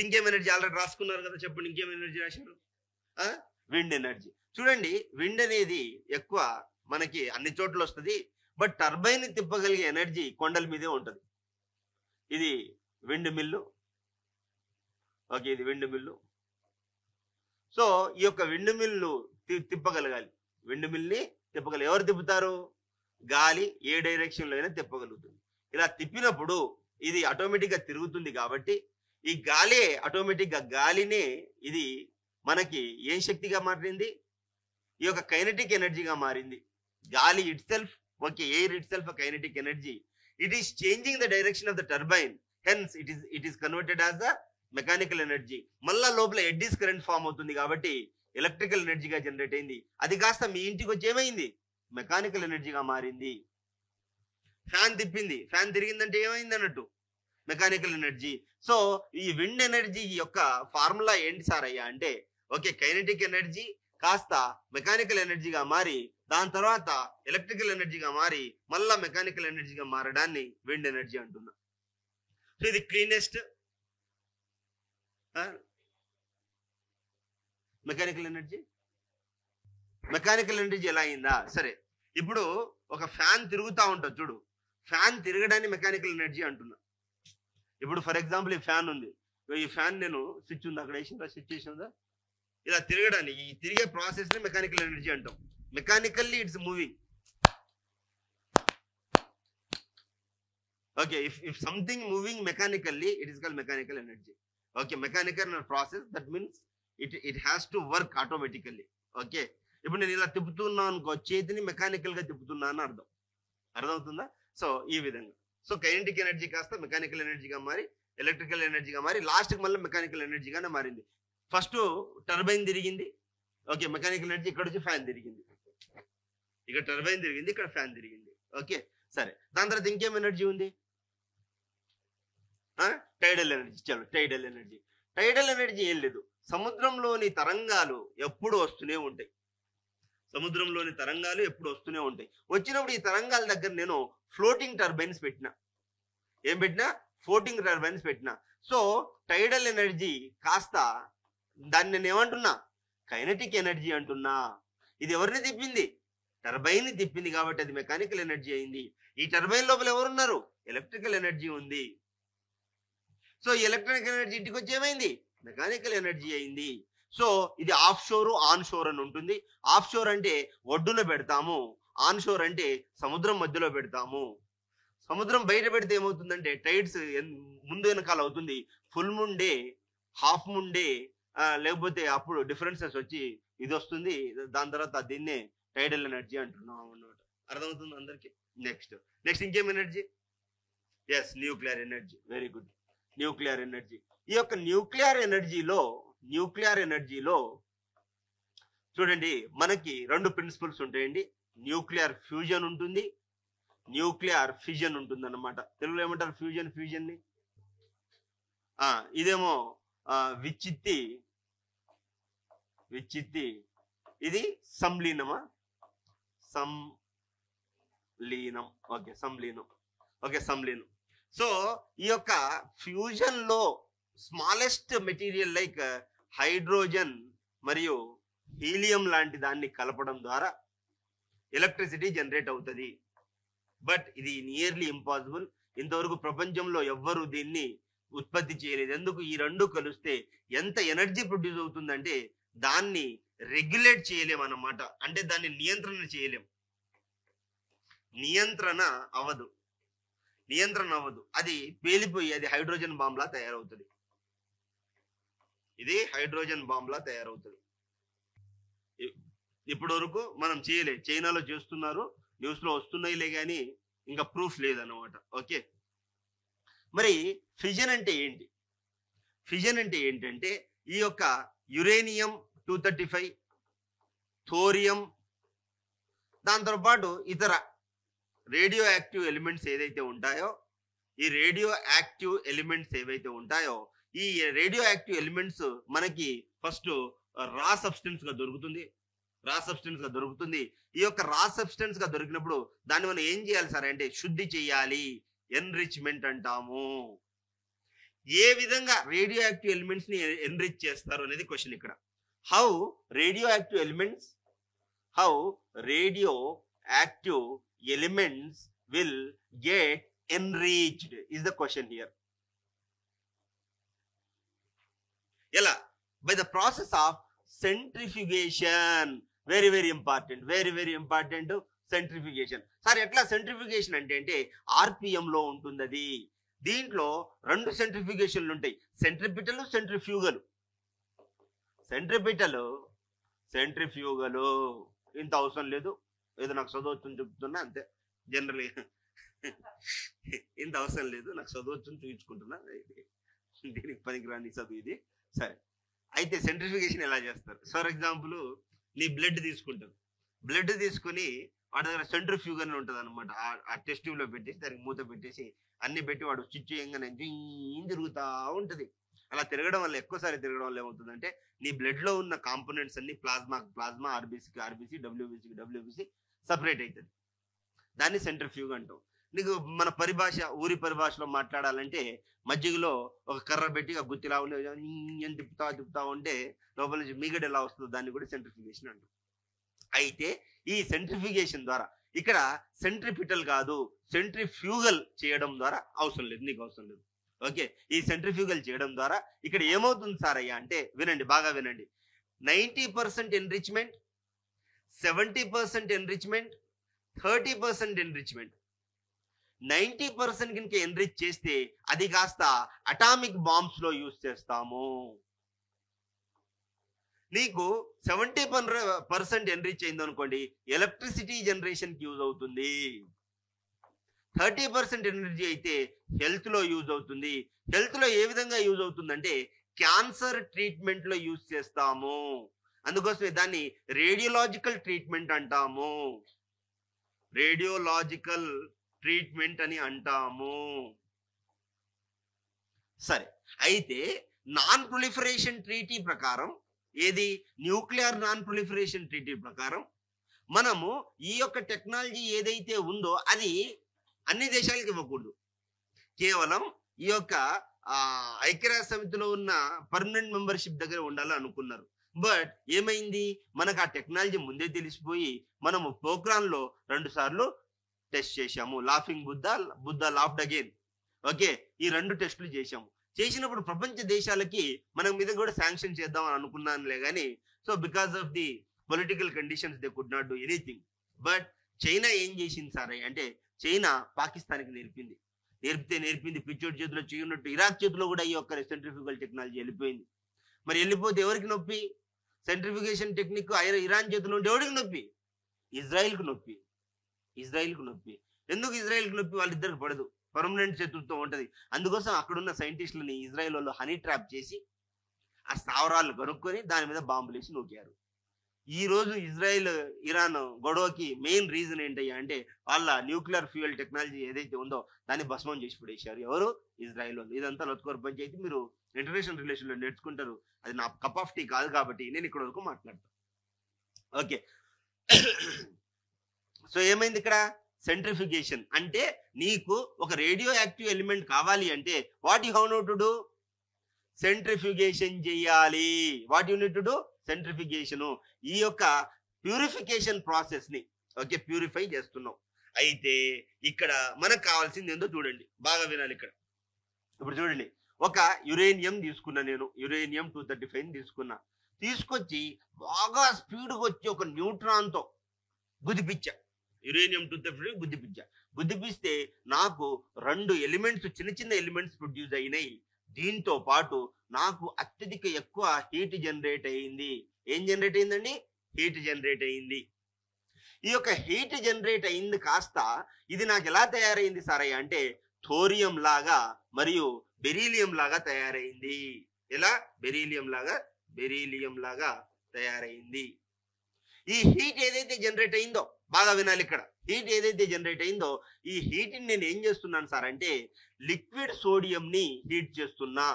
ఇంకేం ఎనర్జీ ఆల్రెడీ రాసుకున్నారు కదా. చెప్పండి ఇంకేం ఎనర్జీ రాశారు? Wind energy. చూడండి, విండ్ అనేది ఎక్కువ మనకి అన్ని చోట్ల వస్తుంది, బట్ టర్బైన్ తిప్పగలిగే ఎనర్జీ కొండల మీదే ఉంటుంది. ఇది విండ్ మిల్లు. ఓకే, ఇది విండ్ మిల్లు. సో ఈ యొక్క విండ్ మిల్లు తిప్పగలగాలి. విండ్ మిల్ని ఎవరు తిప్పుతారు? గాలి ఏ డైరెక్షన్ లో అయినా తిప్పగలుగుతుంది. ఇలా తిప్పినప్పుడు ఇది ఆటోమేటిక్ గా తిరుగుతుంది కాబట్టి ఈ గాలి ఆటోమేటిక్ గా గాలినే ఇది మనకి ఏ శక్తిగా మారింది? ఈ యొక్క కైనెటిక్ ఎనర్జీగా మారింది. గాలి it self, okay, air it self kinetic energy. It is changing the direction of the turbine, hence it is converted as the mechanical energy. మళ్ళా లోపల ఎడ్డీస్ కరెంట్ ఫామ్ అవుతుంది కాబట్టి ఎలక్ట్రికల్ ఎనర్జీగా జనరేట్ అయింది. అది కాస్త మీ ఇంటికి వచ్చి ఏమైంది? మెకానికల్ ఎనర్జీగా మారింది. ఫ్యాన్ తిప్పింది, ఫ్యాన్ తిరిగిందంటే ఏమైంది అన్నట్టు? Mechanical energy. సో ఈ విండ్ ఎనర్జీ యొక్క ఫార్ములా ఏంటి సార్ అయ్యా అంటే, ఓకే, కైనెటిక్ ఎనర్జీ కాస్త మెకానికల్ ఎనర్జీగా మారి దాని తర్వాత ఎలక్ట్రికల్ ఎనర్జీగా మారి మళ్ళా మెకానికల్ ఎనర్జీగా మారడాన్ని విండ్ ఎనర్జీ అంటున్నా. సో ఇది cleanest mechanical energy. Mechanical energy ఎలా అయిందా? సరే, ఇప్పుడు ఒక ఫ్యాన్ తిరుగుతా ఉంటుంది చూడు, ఫ్యాన్ తిరగడాన్ని మెకానికల్ ఎనర్జీ అంటున్నా. ఇప్పుడు ఫర్ ఎగ్జాంపుల్ ఈ ఫ్యాన్ ఉంది, ఈ ఫ్యాన్ నేను స్విచ్ ఉంది అక్కడ వేసిందా, స్విచ్ చేసిందా, ఇలా తిరగడానికి ఈ తిరిగే ప్రాసెస్ ని మెకానికల్ ఎనర్జీ అంటాం. Mechanically it's moving. Okay, if something moving mechanically it is called mechanical energy. Okay, mechanical process that means it has to work automatically. Okay, ఇప్పుడు నేను ఇలా తిప్పుతున్నా అనుకో, చేతిని మెకానికల్ గా తిప్పుతున్నా అని అర్థమవుతుందా? సో ఈ విధంగా సో కైనెటిక్ ఎనర్జీ కాస్త మెకానికల్ ఎనర్జీగా మారి ఎలక్ట్రికల్ ఎనర్జీగా మారి లాస్ట్కి మళ్ళీ మెకానికల్ ఎనర్జీగానే మారింది. ఫస్ట్ టర్బైన్ తిరిగింది, ఓకే, మెకానికల్ ఎనర్జీ. ఇక్కడ వచ్చి ఫ్యాన్ తిరిగింది, ఇక్కడ టర్బైన్ తిరిగింది, ఇక్కడ ఫ్యాన్ తిరిగింది. ఓకే, సరే, దాని తర్వాత ఇంకేం ఎనర్జీ ఉంది? టైడల్ ఎనర్జీ. చలో, టైడల్ ఎనర్జీ. టైడల్ ఎనర్జీ ఏం లేదు, సముద్రంలోని తరంగాలు ఎప్పుడు వస్తూనే ఉంటాయి. సముద్రంలోని తరంగాలు ఎప్పుడు వస్తూనే ఉంటాయి. వచ్చినప్పుడు ఈ తరంగాల దగ్గర నేను ఫ్లోటింగ్ టర్బైన్స్ పెట్టినా. ఏం పెట్టినా? ఫ్లోటింగ్ టర్బైన్స్ పెట్టినా. సో టైడల్ ఎనర్జీ కాస్త దాన్ని నేను ఏమంటున్నా? కైనెటిక్ ఎనర్జీ అంటున్నా. ఇది ఎవరిని తిప్పింది? టర్బైన్ ని తిప్పింది కాబట్టి అది మెకానికల్ ఎనర్జీ అయింది. ఈ టర్బైన్ లోపల ఎవరున్నారు? ఎలక్ట్రికల్ ఎనర్జీ ఉంది. సో ఎలక్ట్రికల్ ఎనర్జీ ఇంటికి వచ్చి ఏమైంది? మెకానికల్ ఎనర్జీ అయింది. సో ఇది ఆఫ్ షోర్, ఆన్ షోర్ అని ఉంటుంది. ఆఫ్ షోర్ అంటే ఒడ్డున పెడతాము, ఆన్ షోర్ అంటే సముద్రం మధ్యలో పెడతాము. సముద్రం బయట పెడితే ఏమవుతుందంటే టైడ్స్ ముందు వెనకాల అవుతుంది. ఫుల్ ముండే, హాఫ్ ముండే, లేకపోతే అప్పుడు డిఫరెన్సెస్ వచ్చి ఇది వస్తుంది. దాని తర్వాత దీన్నే టైడల్ ఎనర్జీ అంటున్నాం అన్నమాట. అర్థమవుతుంది అందరికి? నెక్స్ట్ ఇంకేం energy? Yes, nuclear energy. Very good, nuclear energy. ఈ యొక్క న్యూక్లియర్ ఎనర్జీలో చూడండి, మనకి రెండు ప్రిన్సిపల్స్ ఉంటాయండి. న్యూక్లియర్ ఫ్యూజన్ ఉంటుంది, న్యూక్లియర్ ఫిజన్ ఉంటుంది అన్నమాట. తెలుగులో ఏమంటారు? ఫ్యూజన్ ని. ఇదేమో విచ్చిత్తి, ఇది సంలీనమా? సంలీనం. సో ఈ యొక్క ఫ్యూజన్ లో స్మాలెస్ట్ మెటీరియల్ లైక్ హైడ్రోజన్ మరియు హీలియం లాంటి దాన్ని కలపడం ద్వారా ఎలక్ట్రిసిటీ జనరేట్ అవుతుంది. బట్ ఇది నియర్లీ ఇంపాసిబుల్. ఇంతవరకు ప్రపంచంలో ఎవ్వరూ దీన్ని ఉత్పత్తి చేయలేదు. ఎందుకు? ఈ రెండు కలిస్తే ఎంత ఎనర్జీ ప్రొడ్యూస్ అవుతుందంటే దాన్ని రెగ్యులేట్ చేయలేం అన్నమాట. అంటే దాన్ని నియంత్రణ చేయలేం. నియంత్రణ అవ్వదు. అది పేలిపోయి అది హైడ్రోజన్ బాంబ్ లా తయారవుతుంది. ఇది హైడ్రోజన్ బాంబ్ లా తయారవుతుంది. ఇప్పటి వరకు మనం చేయలే, చైనాలో చేస్తున్నారు, న్యూస్ లో వస్తున్నాయిలే కానీ ఇంకా ప్రూఫ్ లేదన్నమాట. ఓకే, మరి ఫిజన్ అంటే ఏంటి? ఫిజన్ అంటే ఏంటంటే ఈ యొక్క యురేనియం 235, థోరియం, దాంతో పాటు ఇతర రేడియో యాక్టివ్ ఎలిమెంట్స్ ఏదైతే ఉంటాయో, ఈ రేడియో యాక్టివ్ ఎలిమెంట్స్ ఏవైతే ఉంటాయో ఈ రేడియో యాక్టివ్ ఎలిమెంట్స్ మనకి ఫస్ట్ రా సబ్స్టెన్స్ గా దొరుకుతుంది. ఈ యొక్క రా సబ్స్టెన్స్ గా దొరికినప్పుడు దాన్ని మనం ఏం చేయాలి సార్ అంటే శుద్ధి చేయాలి, ఎన్రిచ్మెంట్ అంటాము. ఏ విధంగా రేడియో యాక్టివ్ ఎలిమెంట్స్ ని ఎన్రిచ్ చేస్తారు అనేది క్వశ్చన్ ఇక్కడ. how radioactive elements will get enriched is the question here. ఎలా? By the process of centrifugation. Very important, very important centrifugation. Sir ఎట్లా సెంట్రిఫికేషన్ అంటే ఆర్పిఎం లో ఉంటుంది అది. దీంట్లో 2 సెంట్రిఫికేషన్లు ఉంటాయి, సెంట్రిపిటల్ సెంట్రిఫ్యూగల్. సెంట్రిఫ్యూగల్ ఇంత అవసరం లేదు, ఏదో నాకు చదవచ్చని చెప్తున్నా అంతే. జనరల్ ఇంత అవసరం లేదు, నాకు చదవచ్చని చూపించుకుంటున్నా, దీనికి పనికిరాని చదువు ఇది. సరే, అయితే సెంట్రిఫికేషన్ ఎలా చేస్తారు? ఫర్ ఎగ్జాంపుల్ నీ బ్లడ్ తీసుకుంటారు, బ్లడ్ తీసుకుని వాడి దగ్గర సెంట్రిఫ్యూగల్ ఉంటుంది అనమాట. ఆ టెస్ట్ ట్యూబ్ లో పెట్టేసి దానికి మూత పెట్టేసి అన్ని పెట్టి వాడు స్విచ్ చేయగానే తిరుగుతా ఉంటుంది. అలా తిరగడం వల్ల, ఎక్కువసారి తిరగడం వల్ల ఏమవుతుందంటే నీ బ్లడ్ లో ఉన్న కాంపోనెంట్స్ అన్ని ప్లాస్మా, ఆర్బీసీకి ఆర్బీసీ, డబ్ల్యూబీసీ సపరేట్ అవుతుంది. దాన్ని సెంట్రిఫ్యూగ్ అంటాం. నీకు మన ఊరి పరిభాషలో మాట్లాడాలంటే మజ్జిగలో ఒక కర్ర పెట్టి ఆ గుత్తిలా ఉండే తిప్పుతా ఉంటే లోపల నుంచి మిగడ ఎలా వస్తుందో దాన్ని కూడా సెంట్రిఫికేషన్ అంటాం. అయితే ఈ సెంట్రిఫికేషన్ ద్వారా ఇక్కడ సెంట్రిపిటల్ కాదు, సెంట్రిఫ్యూగల్ చేయడం ద్వారా అవసరం లేదు, నీకు అవసరం లేదు. ఓకే, ఈ సెంట్రిఫ్యూగల్ చేయడం ద్వారా ఇక్కడ ఏమవుతుంది సార్ అయ్యా అంటే, వినండి, బాగా వినండి. 90% ఎన్రిచ్మెంట్, 70% ఎన్రిచ్మెంట్, 30% ఎన్రిచ్మెంట్. 90% కనుక ఎన్రిచ్ చేస్తే అది కాస్త అటామిక్ బాంబ్స్ లో యూజ్ చేస్తాము. నీకు 70% ఎన్రిచ్ అయింది అనుకోండి, ఎలక్ట్రిసిటీ జనరేషన్ కి యూజ్ అవుతుంది. 30% ఎనర్జీ అయితే హెల్త్ లో యూజ్ అవుతుంది. హెల్త్ లో ఏ విధంగా యూజ్ అవుతుందంటే క్యాన్సర్ ట్రీట్మెంట్ లో యూజ్ చేస్తాము. అందుకోసమే దాన్ని రేడియోలాజికల్ ట్రీట్మెంట్ అంటాము. రేడియోలాజికల్ ట్రీట్మెంట్ అని అంటాము. సరే, అయితే నాన్ ప్రొలిఫరేషన్ ట్రీటీ ప్రకారం, ఏది న్యూక్లియర్ నాన్ ప్రొలిఫరేషన్ ట్రీటీ ప్రకారం మనము ఈ యొక్క టెక్నాలజీ ఏదైతే ఉందో అది అన్ని దేశాలకు ఇవ్వకూడదు. కేవలం ఈ యొక్క ఐక్యరాజ్య సమితిలో ఉన్న పర్మనెంట్ మెంబర్షిప్ దగ్గర ఉండాలని అనుకున్నారు. బట్ ఏమైంది, మనకు ఆ టెక్నాలజీ ముందే తెలిసిపోయి మనము పోఖ్రాన్ లో 2 సార్లు టెస్ట్ చేశాము. Laughing Buddha laughed again. Okay, ఈ 2 టెస్టులు చేశాము. చేసినప్పుడు ప్రపంచ దేశాలకి మనం మీద కూడా శాంక్షన్ చేద్దాం అని అనుకున్నానులే కానీ, so because of the political conditions they could not do anything. But China ఏం చేసింది సార్ అంటే, చైనా పాకిస్తాన్కి నేర్పింది పిచ్చోడి చేతిలో చేయనట్టు ఇరాక్ చేతిలో కూడా ఈ యొక్క సెంట్రిఫ్యూగల్ టెక్నాలజీ వెళ్ళిపోయింది. మరి వెళ్ళిపోతే ఎవరికి నొప్పి? సెంట్రిఫికేషన్ టెక్నిక్ ఇరాన్ చేతిలో ఉంటే ఎవరికి నొప్పి? ఇజ్రాయిల్కి నొప్పి. ఎందుకు ఇజ్రాయిల్కి నొప్పి? వాళ్ళిద్దరికి పడదు, పర్మనెంట్ శత్రుత్వం ఉంటది. అందుకోసం అక్కడున్న సైంటిస్టులని ఇజ్రాయిల్ వాళ్ళు హనీ ట్రాప్ చేసి ఆ స్థావరాలు కనుక్కొని దాని మీద బాంబులు వేసి నూకారు. ఈ రోజు ఇజ్రాయిల్ ఇరాన్ గొడవకి మెయిన్ రీజన్ ఏంటయ్యా అంటే, వాళ్ళ న్యూక్లియర్ ఫ్యూయల్ టెక్నాలజీ ఏదైతే ఉందో దాన్ని భస్మం చేసి పడేశారు. ఎవరు? ఇజ్రాయిల్ వాళ్ళు. ఇదంతా లొత్కోర్ పంచాయతీ మీరు ఇంటర్నేషనల్ రిలేషన్ లో నేర్చుకుంటారు. అది నా కప్ ఆఫ్ టీ కాదు కాబట్టి నేను ఇక్కడ వరకు మాట్లాడతాను. ఓకే, సో ఏమైంది ఇక్కడ? సెంట్రిఫికేషన్ అంటే నీకు ఒక రేడియో యాక్టివ్ ఎలిమెంట్ కావాలి అంటే what you have to do? Centrifugation చేయాలి. What you need to do? Centrifugation. ఈ యొక్క ప్యూరిఫికేషన్ ప్రాసెస్ ని ఓకే ప్యూరిఫై చేస్తున్నాం. అయితే ఇక్కడ మనకు కావాల్సింది ఏందో చూడండి, బాగా వినాలి. ఇప్పుడు చూడండి, ఒక యురేనియం తీసుకున్నా, నేను యురేనియం 235 తీసుకొచ్చి బాగా స్పీడ్గా వచ్చి ఒక న్యూట్రాన్ తో గుదిపిచ్చా. యురేనియం 235 గుదిపిస్తే నాకు 2 ఎలిమెంట్స్, చిన్న ఎలిమెంట్స్ ప్రొడ్యూస్ అయినాయి. దీంతో పాటు నాకు అత్యధిక ఎక్కువ హీట్ జనరేట్ అయింది. ఏం జనరేట్ అయిందండి? హీట్ జనరేట్ అయింది. ఈ యొక్క హీట్ జనరేట్ అయింది కాస్త ఇది నాకు ఎలా తయారైంది సార్ అంటే థోరియం లాగా మరియు బెరీలియం లాగా తయారైంది. ఎలా? బెరీలియం లాగా తయారైంది. ఈ హీట్ ఏదైతే జనరేట్ అయిందో బాగా వినాలి. ఇక్కడ హీట్ ఏదైతే జనరేట్ అయిందో ఈ హీట్ ని నేను ఏం చేస్తున్నాను సార్ అంటే లిక్విడ్ సోడియం ని హీట్ చేస్తున్నా.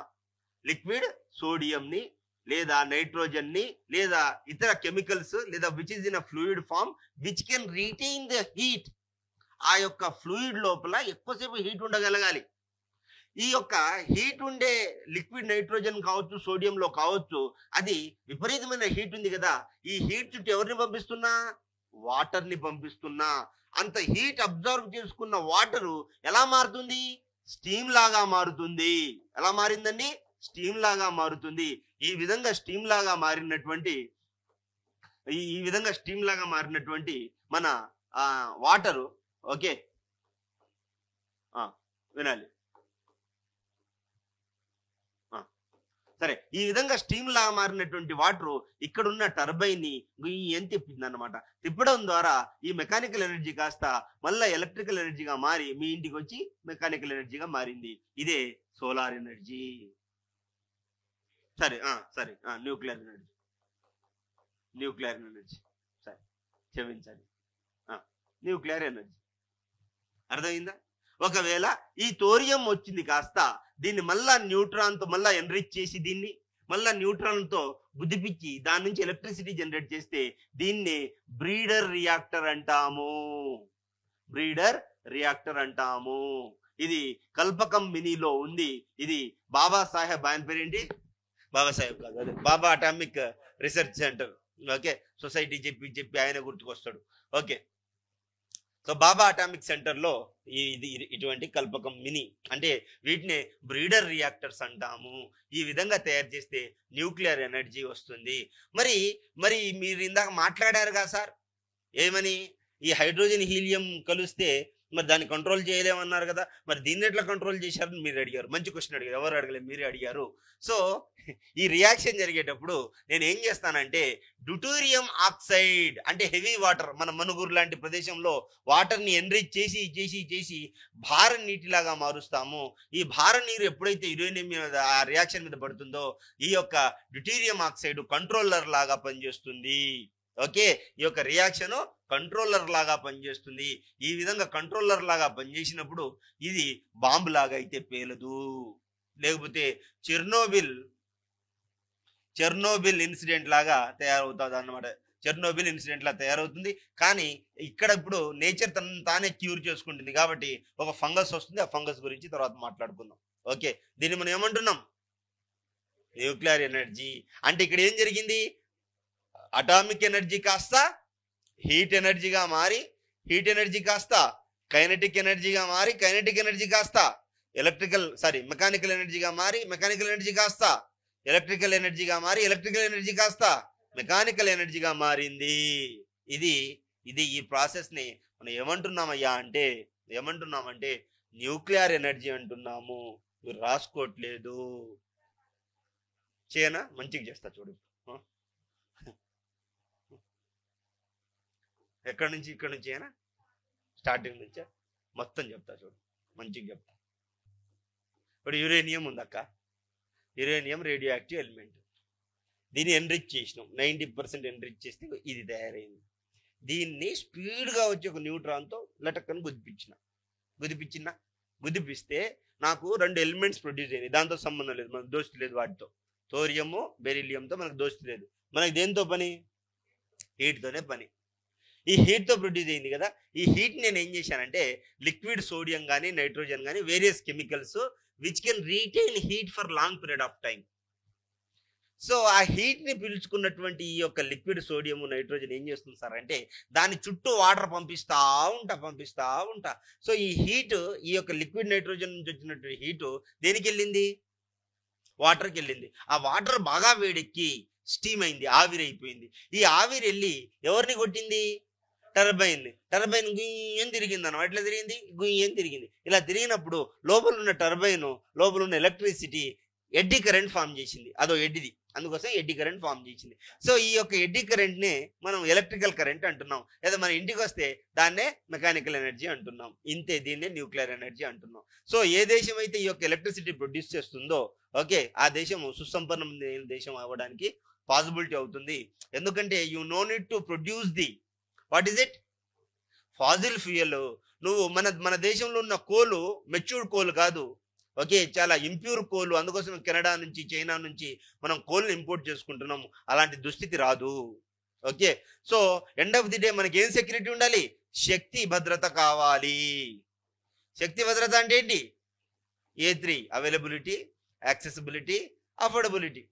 లిక్విడ్ సోడియం ని లేదా నైట్రోజన్ ని లేదా ఇతర కెమికల్స్ లేదా which is in a fluid form which can retain the heat. ఆ యొక్క ఫ్లూయిడ్ లోపల ఎక్కువసేపు హీట్ ఉండగలగాలి. ఈ యొక్క హీట్ ఉండే లిక్విడ్ నైట్రోజన్ కావచ్చు, సోడియంలో కావచ్చు, అది విపరీతమైన హీట్ ఉంది కదా, ఈ హీట్ చుట్టూ ఎవరిని పంపిస్తున్నా? వాటర్ ని పంపిస్తున్నా. అంత హీట్ అబ్జర్వ్ చేసుకున్న వాటరు ఎలా మారుతుంది? స్టీమ్ లాగా మారుతుంది. ఎలా మారిందండి? స్టీమ్ లాగా మారుతుంది. ఈ విధంగా స్టీమ్ లాగా మారినటువంటి మన వాటరు, ఓకే వినాలి, సరే, ఈ విధంగా స్టీమ్ లాగా మారినటువంటి వాటర్ ఇక్కడున్న టర్బైన్ ని ఎంత తిప్పింది అనమాట. తిప్పడం ద్వారా ఈ మెకానికల్ ఎనర్జీ కాస్త మళ్ళీ ఎలక్ట్రికల్ ఎనర్జీగా మారి మీ ఇంటికి వచ్చి మెకానికల్ ఎనర్జీగా మారింది. ఇదే సోలార్ ఎనర్జీ. సరే సరే, న్యూక్లియర్ ఎనర్జీ సరే, క్షమించాలి, న్యూక్లియర్ ఎనర్జీ అర్థమైందా? ఒకవేళ ఈ థోరియం వచ్చింది కాస్త దీన్ని మళ్ళా న్యూట్రాన్ తో మళ్ళా ఎన్రిచ్ చేసి దీన్ని మళ్ళా న్యూట్రాన్ తో బుద్ధిపిచ్చి దాని నుంచి ఎలక్ట్రిసిటీ జనరేట్ చేస్తే దీన్ని బ్రీడర్ రియాక్టర్ అంటాము. ఇది కల్పకం మినీలో ఉంది. ఇది బాబాసాహెబ్, ఆయన పేరేంటి? బాబాసాహెబ్ కాదు, అదే Bhabha atomic research centre, okay, society చెప్పి ఆయన గుర్తుకొస్తాడు. Okay, so Bhabha atomic centre లో ఇది ఇటువంటి కల్పకం మినీ, అంటే వీటిని బ్రీడర్ రియాక్టర్స్ అంటాము. ఈ విధంగా తయారు చేస్తే న్యూక్లియర్ ఎనర్జీ వస్తుంది. మరి మీరు ఇందాక మాట్లాడారు కదా సార్, ఏమని? ఈ హైడ్రోజన్ హీలియం కలిస్తే మరి దాన్ని కంట్రోల్ చేయలేమన్నారు కదా, మరి దీన్ని ఎట్లా కంట్రోల్ చేశారని మీరు అడిగారు. మంచి క్వశ్చన్ అడిగారు, ఎవరు అడగలేదు, మీరే అడిగారు. సో ఈ రియాక్షన్ జరిగేటప్పుడు నేను ఏం చేస్తానంటే డ్యూటేరియం ఆక్సైడ్ అంటే హెవీ వాటర్, మన మనుగురు లాంటి ప్రదేశంలో వాటర్ని ఎన్రిచ్ చేసి భార నీటిలాగా మారుస్తాము. ఈ భార నీరు ఎప్పుడైతే యురేనియం మీద ఆ రియాక్షన్ మీద పడుతుందో ఈ యొక్క డ్యూటేరియం ఆక్సైడ్ కంట్రోలర్ లాగా పనిచేస్తుంది. ఓకే, ఈ యొక్క రియాక్షన్ కంట్రోలర్ లాగా పనిచేస్తుంది. ఈ విధంగా కంట్రోలర్ లాగా పనిచేసినప్పుడు ఇది బాంబు లాగా అయితే పేలదు. లేకపోతే చెర్నోబిల్ ఇన్సిడెంట్ లాగా తయారవుతుంది అన్నమాట. చెర్నోబిల్ ఇన్సిడెంట్ లా తయారవుతుంది. కానీ ఇక్కడ ఇప్పుడు నేచర్ తానే క్యూర్ చేసుకుంటుంది కాబట్టి ఒక ఫంగస్ వస్తుంది. ఆ ఫంగస్ గురించి తర్వాత మాట్లాడుకుందాం. ఓకే, దీన్ని మనం ఏమంటున్నాం? Nuclear energy. అంటే ఇక్కడ ఏం జరిగింది? అటామిక్ ఎనర్జీ కాస్త హీట్ ఎనర్జీగా మారి, హీట్ ఎనర్జీ కాస్త కైనెటిక్ ఎనర్జీగా మారి, కైనెటిక్ ఎనర్జీ కాస్త మెకానికల్ ఎనర్జీగా మారి, మెకానికల్ ఎనర్జీ కాస్త ఎలక్ట్రికల్ ఎనర్జీగా మారి, ఎలక్ట్రికల్ ఎనర్జీ కాస్త మెకానికల్ ఎనర్జీగా మారింది. ఇది ఈ ప్రాసెస్ ని మనం ఏమంటున్నామంటే న్యూక్లియర్ ఎనర్జీ అంటున్నాము. మీరు రాసుకోవట్లేదు, చేయనా? మంచిగా చేస్తా చూడు. ఎక్కడి నుంచి? ఇక్కడ నుంచి అయినా స్టార్టింగ్ నుంచే మొత్తం చెప్తా చూడు, మంచిగా చెప్తా. ఇప్పుడు యురేనియం ఉందక్క, యురేనియం రేడియో యాక్టివ్ ఎలిమెంట్. దీన్ని ఎన్రిచ్ చేసినాం, 90% ఎన్రిచ్ చేస్తే ఇది తయారైంది. దీన్ని స్పీడ్గా వచ్చి ఒక న్యూట్రాన్తో లటక్కని గుదిపిస్తే నాకు 2 ఎలిమెంట్స్ ప్రొడ్యూస్ అయ్యాయి. దాంతో సంబంధం లేదు, మనకు దోస్తి లేదు వాటితో. థోరియము బెరిలియంతో మనకు దోస్తి లేదు. మనకి దేంతో పని? హీట్తోనే పని. ఈ హీట్తో ప్రొడ్యూస్ అయింది కదా, ఈ హీట్ నేను ఏం చేశానంటే లిక్విడ్ సోడియం కానీ నైట్రోజన్ కానీ various chemicals which can retain heat for long period of time. So ఆ హీట్ ని పీల్చుకున్నటువంటి ఈ యొక్క లిక్విడ్ సోడియం నైట్రోజన్ ఏం చేస్తుంది సార్ అంటే దాని చుట్టూ వాటర్ పంపిస్తా ఉంటా. సో ఈ హీట్, ఈ యొక్క లిక్విడ్ నైట్రోజన్ నుంచి వచ్చినటువంటి హీట్ దేనికి వెళ్ళింది? వాటర్కి వెళ్ళింది. ఆ వాటర్ బాగా వేడెక్కి స్టీమ్ అయింది, ఆవిరైపోయింది. ఈ ఆవిరి వెళ్ళి ఎవరిని కొట్టింది? టర్బైన్ గుయ్యం తిరిగింది అన్నమాట. ఎట్లా తిరిగింది? గుయ్యం తిరిగింది. ఇలా తిరిగినప్పుడు లోపల ఉన్న టర్బైన్, లోపల ఉన్న ఎలక్ట్రిసిటీ ఎడ్డీ కరెంట్ ఫామ్ చేసింది. అదో ఎడ్డీది, అందుకోసం ఎడ్డీ కరెంట్ ఫామ్ చేసింది. సో ఈ యొక్క ఎడ్డీ కరెంట్ ని మనం ఎలక్ట్రికల్ కరెంట్ అంటున్నాం, లేదా మన ఇంటికి వస్తే దాన్నే మెకానికల్ ఎనర్జీ అంటున్నాం. ఇంతే, దీన్నే న్యూక్లియర్ ఎనర్జీ అంటున్నాం. సో ఏ దేశం అయితే ఈ యొక్క ఎలక్ట్రిసిటీ ప్రొడ్యూస్ చేస్తుందో ఓకే, ఆ దేశం సుసంపన్నమైన దేశం అవ్వడానికి పాసిబిలిటీ అవుతుంది. ఎందుకంటే you know need to produce the what is it Faasil fuel. నువ్వు మన దేశంలో ఉన్న కోలు మెచ్యూర్డ్ కోల్ కాదు, ఓకే, చాలా ఇంప్యూర్ కోల్. అందుకోసం కెనడా నుంచి, చైనా నుంచి మనం కోల్ని ఇంపోర్ట్ చేసుకుంటున్నాం. అలాంటి దుస్థితి రాదు. Okay, so end of the day మనకి ఏం సెక్యూరిటీ ఉండాలి? శక్తి భద్రత కావాలి. శక్తి భద్రత అంటే ఏంటి? A3 availability, accessibility, affordability.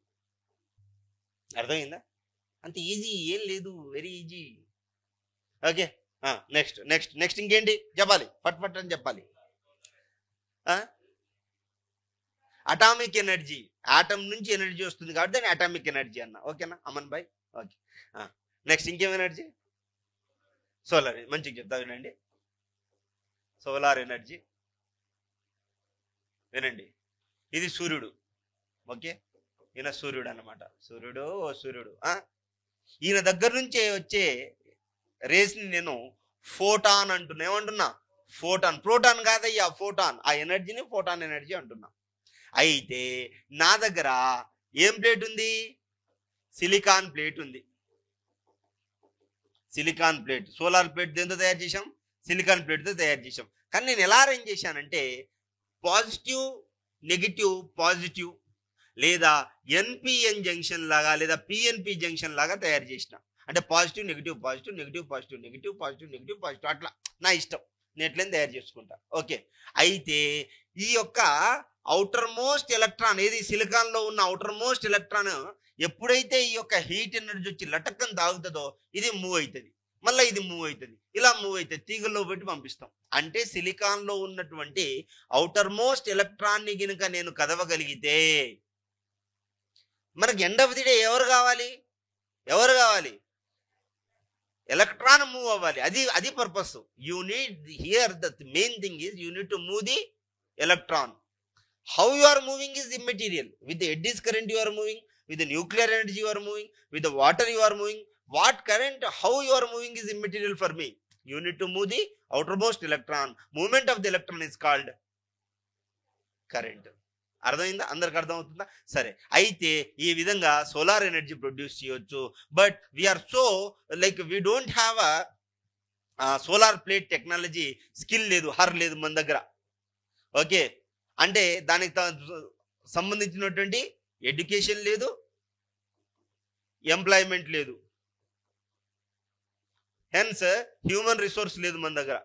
అర్థమైందా? అంత ఈజీ ఏం లేదు, very easy. Okay, next next next ఇంకేంటి చెప్పాలి, పట్ పట్ అని చెప్పాలి. అటామిక్ ఎనర్జీ, ఆటమ్ నుంచి ఎనర్జీ వస్తుంది కాబట్టి దాన్ని అటామిక్ ఎనర్జీ అన్న. ఓకేనా అమన్ భాయ్? ఓకే. నెక్స్ట్ ఇంకేం ఎనర్జీ? సోలార్. మంచిగా చెప్తా వినండి. సోలార్ ఎనర్జీ వినండి, ఇది సూర్యుడు. ఓకే, ఈయన సూర్యుడు అన్నమాట. సూర్యుడు ఈయన దగ్గర నుంచి వచ్చే రేస్ని నేను ఫోటాన్ అంటున్నా. ఏమంటున్నా? ఫోటాన్. ప్రోటాన్ కాదయ్యా, ఫోటాన్. ఆ ఎనర్జీని ఫోటాన్ ఎనర్జీ అంటున్నా. అయితే నా దగ్గర ఏం ప్లేట్ ఉంది? సిలికాన్ ప్లేట్ ఉంది. సిలికాన్ ప్లేట్, సోలార్ ప్లేట్ దేంతో తయారు చేశాం? సిలికాన్ ప్లేట్తో తయారు చేశాం. కానీ నేను ఎలా అరేంజ్ చేశానంటే పాజిటివ్ నెగిటివ్ పాజిటివ్ లేదా ఎన్పిఎన్ జంక్షన్ లాగా లేదా పిఎన్పి జంక్షన్ లాగా తయారు చేసిన. అంటే positive negative positive, negative positive negative, positive negative positive, అట్లా నా ఇష్టం, నేను ఎట్లయినా తయారు చేసుకుంటా. ఓకే, అయితే ఈ యొక్క అవుటర్ మోస్ట్ ఎలక్ట్రాన్ ఏది? సిలికాన్ లో ఉన్న అవుటర్ మోస్ట్ ఎలక్ట్రాన్ ఎప్పుడైతే ఈ యొక్క హీట్ ఎనర్జీ వచ్చి లటక్కని తాగుతుందో ఇది మూవ్ అవుతుంది, మళ్ళీ ఇది మూవ్ అవుతుంది, ఇలా మూవ్ అవుతుంది, తీగల్లో పెట్టి పంపిస్తాం. అంటే సిలికాన్ లో ఉన్నటువంటి అవుటర్ మోస్ట్ ఎలక్ట్రాన్ ని గినుక నేను కదవగలిగితే మనకి ఎండ్ ఆఫ్ ది డే ఎవరు కావాలి? ఎలక్ట్రాన్ మూవ్ అవ్వాలి. అది purpose. You need here the main thing is you need to move the electron. How you are moving is immaterial. With the eddies current you are moving, with the nuclear energy you are moving, with the water you are moving. What current, how you are moving is immaterial for me. You need to move the outermost electron. Movement of the electron is called current. అర్థమైందా? అందరికి అర్థమవుతుందా? సరే, అయితే ఈ విధంగా solar energy produce చేయొచ్చు. But we are so like we don't have a solar plate technology skill లేదు, లేదు మన దగ్గర. ఓకే, అంటే దానికి సంబంధించినటువంటి ఎడ్యుకేషన్ లేదు, ఎంప్లాయ్మెంట్ లేదు, హెన్స్ హ్యూమన్ రిసోర్స్ లేదు మన దగ్గర.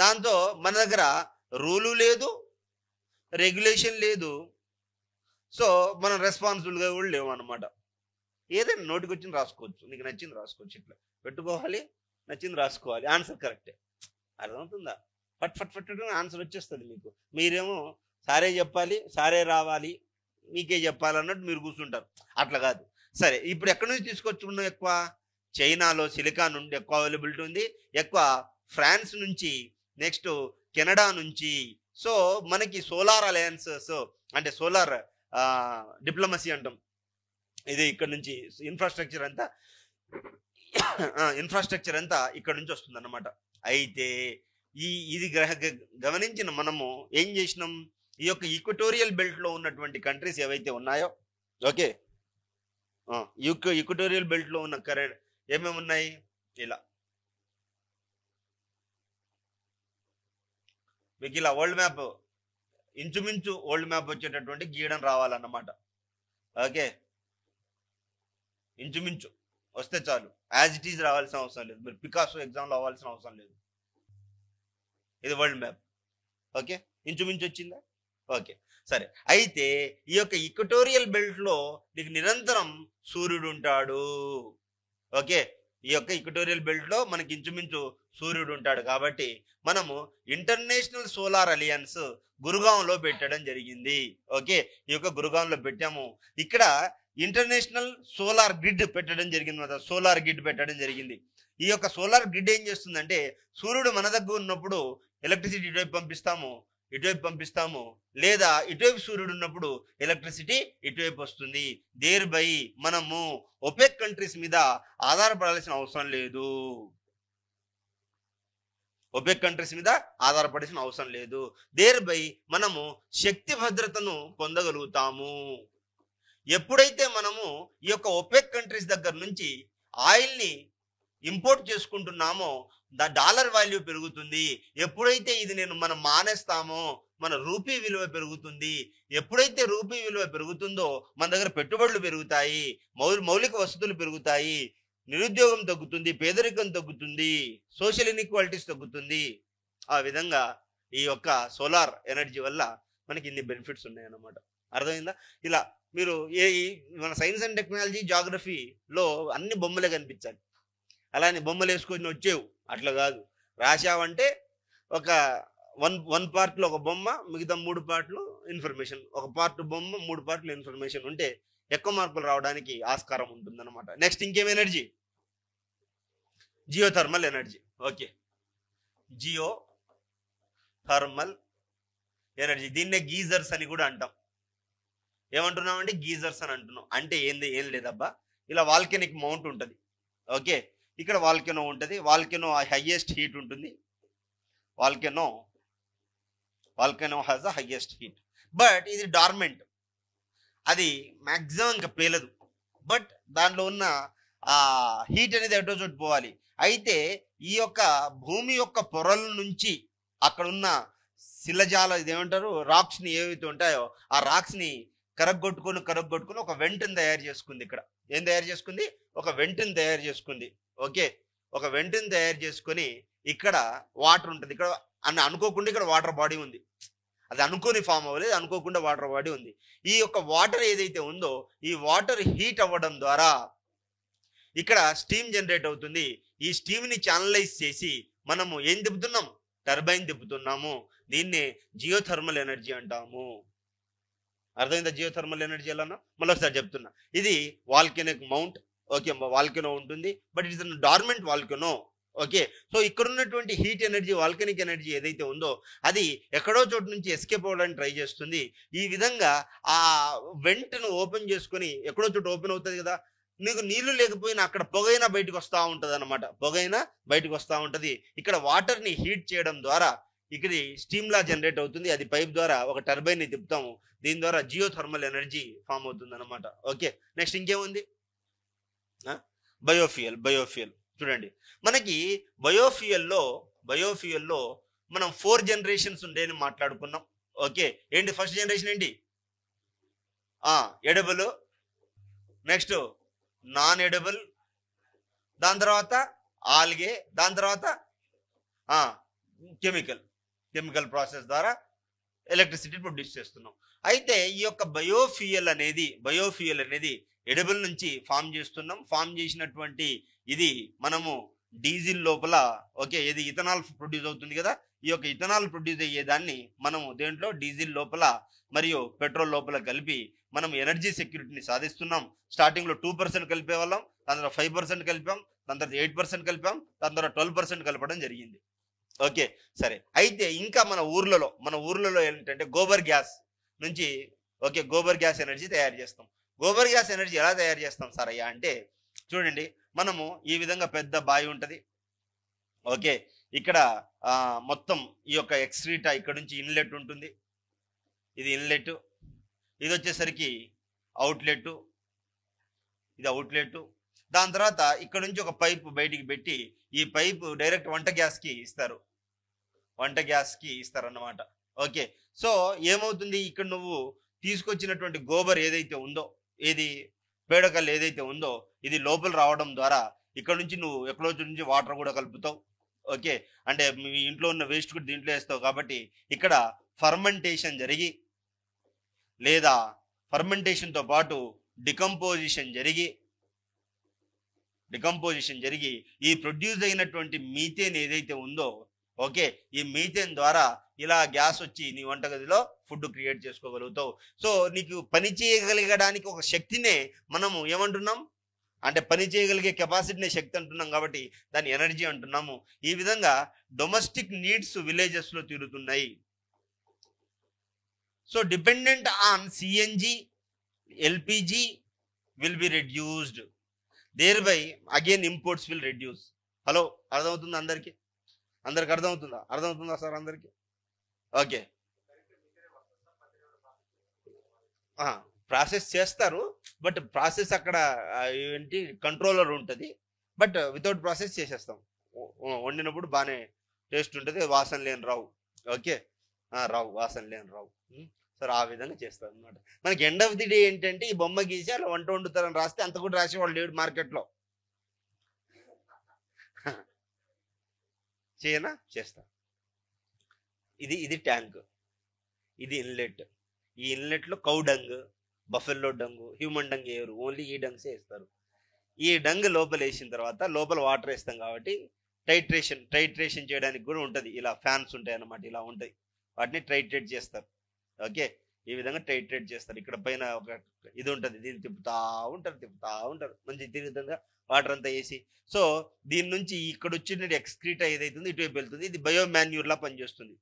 దాంతో మన దగ్గర రూలు లేదు, రెగ్యులేషన్ లేదు. సో మనం రెస్పాన్సిబుల్గా కూడా లేవు అనమాట. ఏదైనా నోటికి వచ్చింది రాసుకోవచ్చు, నీకు నచ్చింది రాసుకోవచ్చు, ఇట్లా పెట్టుకోవాలి, నచ్చింది రాసుకోవాలి. ఆన్సర్ కరెక్టే. అర్థమవుతుందా? ఫట్ ఫట్ ఫట్ ఆన్సర్ వచ్చేస్తుంది మీకు. మీరేమో సారే చెప్పాలి, సారే రావాలి, మీకే చెప్పాలన్నట్టు మీరు కూర్చుంటారు. అట్లా కాదు. సరే, ఇప్పుడు ఎక్కడి నుంచి తీసుకొచ్చుకున్నాం? ఎక్కువ చైనాలో సిలికాన్ నుండి ఎక్కువ అవైలబిలిటీ ఉంది, ఎక్కువ ఫ్రాన్స్ నుంచి, నెక్స్ట్ కెనడా నుంచి. సో మనకి సోలార్ అలయన్సెస్ అంటే సోలార్ డిప్లొమసీ అంటాం. ఇది ఇక్కడ నుంచి ఇన్ఫ్రాస్ట్రక్చర్ అంతా ఇక్కడ నుంచి వస్తుంది అన్నమాట. అయితే ఇది గమనించిన మనము ఏం చేసినాం? ఈ యొక్క ఈక్వటోరియల్ బెల్ట్ లో ఉన్నటువంటి కంట్రీస్ ఏవైతే ఉన్నాయో, ఓకే, ఈక్వటోరియల్ బెల్ట్ లో ఉన్న కరెంట్ ఏమేమి ఉన్నాయి? ఇలా మీకు ఇలా వరల్డ్ మ్యాప్ ఇంచుమించు వరల్డ్ మ్యాప్ వచ్చేటటువంటి గీయడం రావాలన్నమాట. ఓకే, ఇంచుమించు వస్తే చాలు, యాజ్ ఇట్ ఈజ్ రావాల్సిన అవసరం లేదు, మీరు పికాసో ఎగ్జామ్లో అవ్వాల్సిన అవసరం లేదు. ఇది వరల్డ్ మ్యాప్. ఓకే, ఇంచుమించు వచ్చిందా? ఓకే, సరే. అయితే ఈ యొక్క ఈక్వటోరియల్ బెల్ట్ లో నీకు నిరంతరం సూర్యుడు ఉంటాడు. ఓకే, ఈ యొక్క ఈక్వటోరియల్ బెల్ట్ లో మనకి ఇంచుమించు సూర్యుడు ఉంటాడు. కాబట్టి మనము ఇంటర్నేషనల్ సోలార్ అలియన్స్ గురుగాంలో పెట్టడం జరిగింది. ఓకే, ఈ యొక్క గురుగాంలో పెట్టాము. ఇక్కడ ఇంటర్నేషనల్ సోలార్ గ్రిడ్ పెట్టడం జరిగింది. సోలార్ గ్రిడ్ పెట్టడం జరిగింది. ఈ యొక్క సోలార్ గ్రిడ్ ఏం చేస్తుందంటే, సూర్యుడు మన దగ్గర ఉన్నప్పుడు ఎలక్ట్రిసిటీ ఇటువైపు పంపిస్తాము, లేదా ఇటువైపు సూర్యుడు ఉన్నప్పుడు ఎలక్ట్రిసిటీ ఇటువైపు వస్తుంది. దేర్ బై మనము ఒపెక్ కంట్రీస్ మీద ఆధారపడాల్సిన అవసరం లేదు. దేర్ బై మనము శక్తి భద్రతను పొందగలుగుతాము. ఎప్పుడైతే మనము ఈ యొక్క ఒపెక్ కంట్రీస్ దగ్గర నుంచి ఆయిల్ని ఇంపోర్ట్ చేసుకుంటున్నామో డాలర్ వాల్యూ పెరుగుతుంది. ఎప్పుడైతే ఇది మనం మానేస్తామో మన రూపీ విలువ పెరుగుతుంది. ఎప్పుడైతే రూపీ విలువ పెరుగుతుందో మన దగ్గర పెట్టుబడులు పెరుగుతాయి, మౌలిక వసతులు పెరుగుతాయి, నిరుద్యోగం తగ్గుతుంది, పేదరికం తగ్గుతుంది, సోషల్ ఇన్ఈక్వాలిటీస్ తగ్గుతుంది. ఆ విధంగా ఈ యొక్క సోలార్ ఎనర్జీ వల్ల మనకి ఇన్ని బెనిఫిట్స్ ఉన్నాయి అన్నమాట. అర్థమైందా? ఇలా మీరు మన సైన్స్ అండ్ టెక్నాలజీ జాగ్రఫీలో అన్ని బొమ్మలే కనిపించాలి. అలానే బొమ్మలు వేసుకొని వచ్చేవు అట్లా కాదు. రాశావంటే ఒక వన్ పార్ట్లో ఒక బొమ్మ, మిగతా 3 పార్ట్లు ఇన్ఫర్మేషన్, ఒక పార్ట్ బొమ్మ 3 పార్ట్లు ఇన్ఫర్మేషన్ ఉంటే ఎక్కువ మార్కులు రావడానికి ఆస్కారం ఉంటుందన్నమాట. నెక్స్ట్ ఇంకేం energy? Geothermal energy. Okay, geo thermal energy, దీన్నే గీజర్స్ అని కూడా అంటాం. ఏమంటున్నాం అంటే గీజర్స్ అని అంటున్నాం. అంటే ఏం లేదబ్బా, ఇలా వాల్కెనిక్ మౌంట్ ఉంటుంది. ఓకే, ఇక్కడ వాల్కెనో ఉంటుంది. వాల్కెనో హైయెస్ట్ హీట్ ఉంటుంది. Volcano has the highest heat. But ఇది డార్మెంట్, అది మ్యాక్సిమం ఇంకా పేలదు. బట్ దాంట్లో ఉన్న ఆ హీట్ అనేది ఎటో చోటు పోవాలి. అయితే ఈ యొక్క భూమి యొక్క పొరల నుంచి అక్కడ ఉన్న శిలజాల ఇదేమంటారు రాక్స్ ని ఏవైతే ఉంటాయో ఆ రాక్స్ ని కరగొట్టుకొని ఒక వెంటని తయారు చేసుకుంది. ఇక్కడ ఏం తయారు చేసుకుంది? ఒక వెంటని తయారు చేసుకుంది. ఓకే, ఒక వెంటని తయారు చేసుకొని ఇక్కడ వాటర్ ఉంటుంది. ఇక్కడ అనుకోకుండా ఇక్కడ వాటర్ బాడీ ఉంది. అది అనుకోని ఫామ్ అవ్వలేదు, అనుకోకుండా వాటర్ బాడీ ఉంది. ఈ యొక్క వాటర్ ఏదైతే ఉందో ఈ వాటర్ హీట్ అవ్వడం ద్వారా ఇక్కడ స్టీమ్ జనరేట్ అవుతుంది. ఈ స్టీమ్ ని ఛానలైజ్ చేసి మనము ఏం తిప్పుతున్నాం? టర్బైన్ తిప్పుతున్నాము. దీన్ని జియోథర్మల్ ఎనర్జీ అంటాము. అర్థమైందా? జియోథర్మల్ ఎనర్జీ ఎలానో మళ్ళీ ఒకసారి చెప్తున్నా. ఇది వాల్కెనిక్ మౌంట్. ఓకే, వాల్కెనో ఉంటుంది, but it is dormant volcano. Okay, so ఇక్కడ ఉన్నటువంటి హీట్ ఎనర్జీ, వాల్కెనిక్ ఎనర్జీ ఏదైతే ఉందో అది ఎక్కడో చోటు నుంచి ఎస్కేప్ అవ్వడానికి ట్రై చేస్తుంది. ఈ విధంగా ఆ వెంట్ను ఓపెన్ చేసుకొని ఎక్కడో చోటు ఓపెన్ అవుతుంది కదా, నీకు నీళ్లు లేకపోయినా అక్కడ పొగైనా బయటకు వస్తూ ఉంటుంది అనమాట. పొగైనా బయటకు వస్తూ ఉంటుంది. ఇక్కడ వాటర్ ని హీట్ చేయడం ద్వారా ఇక్కడ స్టీమ్ లా జనరేట్ అవుతుంది. అది పైప్ ద్వారా ఒక టర్బైన్ ని తిప్పుతాము. దీని ద్వారా జియోథర్మల్ ఎనర్జీ ఫామ్ అవుతుంది అనమాట. ఓకే, నెక్స్ట్ ఇంకేముంది? బయోఫ్యూయల్. చూడండి, మనకి బయోఫ్యూయల్లో మనం 4 జనరేషన్స్ ఉండేని మాట్లాడుకున్నాం. ఓకే, ఏంటి ఫస్ట్ జనరేషన్ ఏంటి? ఎడబుల్, నెక్స్ట్ నాన్ ఎడబుల్, దాని తర్వాత ఆల్గే, దాని తర్వాత కెమికల్ ప్రాసెస్ ద్వారా ఎలక్ట్రిసిటీ ప్రొడ్యూస్ చేస్తున్నాం. అయితే ఈ యొక్క బయోఫ్యూయల్ అనేది ఎడబుల్ నుంచి ఫామ్ చేస్తున్నాం. ఫామ్ చేసినటువంటి ఇది మనము డీజిల్ లోపల, ఓకే, ఇది ఇథనాల్ ప్రొడ్యూస్ అవుతుంది కదా, ఈ యొక్క ఇథనాల్ ప్రొడ్యూస్ అయ్యేదాన్ని మనము దేంట్లో డీజిల్ లోపల మరియు పెట్రోల్ లోపల కలిపి మనం ఎనర్జీ సెక్యూరిటీని సాధిస్తున్నాం. స్టార్టింగ్ లో 2% కలిపే వాళ్ళం, దాని తర్వాత 5% కలిపాం, దాని తర్వాత 8% కలిపాం, దాని తర్వాత 12% కలపడం జరిగింది. ఓకే, సరే. అయితే ఇంకా మన ఊర్లలో ఏంటంటే గోబర్ గ్యాస్ నుంచి గోబర్ గ్యాస్ ఎనర్జీ తయారు చేస్తాం. గోబర్ గ్యాస్ ఎనర్జీ ఎలా తయారు చేస్తాం సార్ అయ్యా అంటే, చూడండి, మనము ఈ విధంగా పెద్ద బావి ఉంటది. ఓకే, ఇక్కడ మొత్తం ఈ యొక్క ఎక్స్ట్రీటా ఇక్కడ నుంచి ఇన్లెట్ ఉంటుంది. ఇది ఇన్లెట్, ఇది వచ్చేసరికి అవుట్లెట్, ఇది అవుట్లెట్. దాని తర్వాత ఇక్కడ నుంచి ఒక పైపు బయటికి పెట్టి ఈ పైపు డైరెక్ట్ వంట గ్యాస్ కి ఇస్తారన్నమాట. ఓకే, సో ఏమవుతుంది, ఇక్కడ నువ్వు తీసుకొచ్చినటువంటి గోబర్ ఏదైతే ఉందో, ఏది పేడకల్లు ఏదైతే ఉందో, ఇది లోపల రావడం ద్వారా ఇక్కడ నుంచి నువ్వు ఎక్కడో నుంచి వాటర్ కూడా కలుపుతావు. ఓకే, అంటే మీ ఇంట్లో ఉన్న వేస్ట్ కూడా దీంట్లో వేస్తావు. కాబట్టి ఇక్కడ ఫర్మెంటేషన్ జరిగి, లేదా ఫర్మెంటేషన్తో పాటు డికంపోజిషన్ జరిగి ఈ ప్రొడ్యూస్ అయినటువంటి మీథేన్ ఏదైతే ఉందో, ఓకే, ఈ మీథేన్ ద్వారా ఇలా గ్యాస్ వచ్చి నీ వంటగదిలో ఫుడ్ క్రియేట్ చేసుకోగలుగుతావు. సో నీకు పని చేయగలగడానికి ఒక శక్తినే మనము ఏమంటున్నాం అంటే, పని చేయగలిగే కెపాసిటీనే శక్తి అంటున్నాం. కాబట్టి దాన్ని ఎనర్జీ అంటున్నాము. ఈ విధంగా డొమెస్టిక్ నీడ్స్ విలేజెస్ లో తీరుతున్నాయి. So dependent on CNG, LPG will be reduced, thereby again imports will reduce. Hello, అర్థమవుతుందా అందరికి? అర్థమవుతుందా సార్ అందరికి? ఓకే, ప్రాసెస్ చేస్తారు, బట్ ప్రాసెస్ అక్కడ ఏంటి కంట్రోలర్ ఉంటుంది, బట్ వితౌట్ ప్రాసెస్ చేసేస్తాం. వండినప్పుడు బాగానే టేస్ట్ ఉంటుంది, వాసన లేని రావు. ఓకే, వాసన లేని రావు. సార్ ఆ విధంగా చేస్తారు అనమాట. మనకి ఎండ్ ఆఫ్ ది డే ఏంటంటే, ఈ బొమ్మ గీసి అలా వంట వండుతారని రాస్తే అంత కూడా రాసేవాళ్ళు లేడు మార్కెట్లో. చేస్తా. ఇది ట్యాంక్, ఇది ఇన్లెట్. ఈ ఇన్లెట్లో cow dung, buffalo dung, human dung వేయరు, ఓన్లీ ఈ డంగ్సే వేస్తారు. ఈ డంగ్ లోపల వేసిన తర్వాత లోపల వాటర్ వేస్తాం కాబట్టి టైట్రేషన్ చేయడానికి కూడా ఉంటుంది. ఇలా ఫ్యాన్స్ ఉంటాయి అన్నమాట, ఇలా ఉంటాయి, వాటిని టైట్రేట్ చేస్తారు. ఓకే, ఈ విధంగా టైట్రేట్ చేస్తారు. ఇక్కడ పైన ఒక ఇది ఉంటుంది, దీన్ని తిప్పుతా ఉంటారు మంచి విధంగా వాటర్ అంతా వేసి. సో దీని నుంచి ఇక్కడ వచ్చిన ఎక్స్క్రీటా ఏదైతుందో ఇటువైపు వెళ్తుంది. ఇది బయోమాన్యూర్లా పనిచేస్తుంది.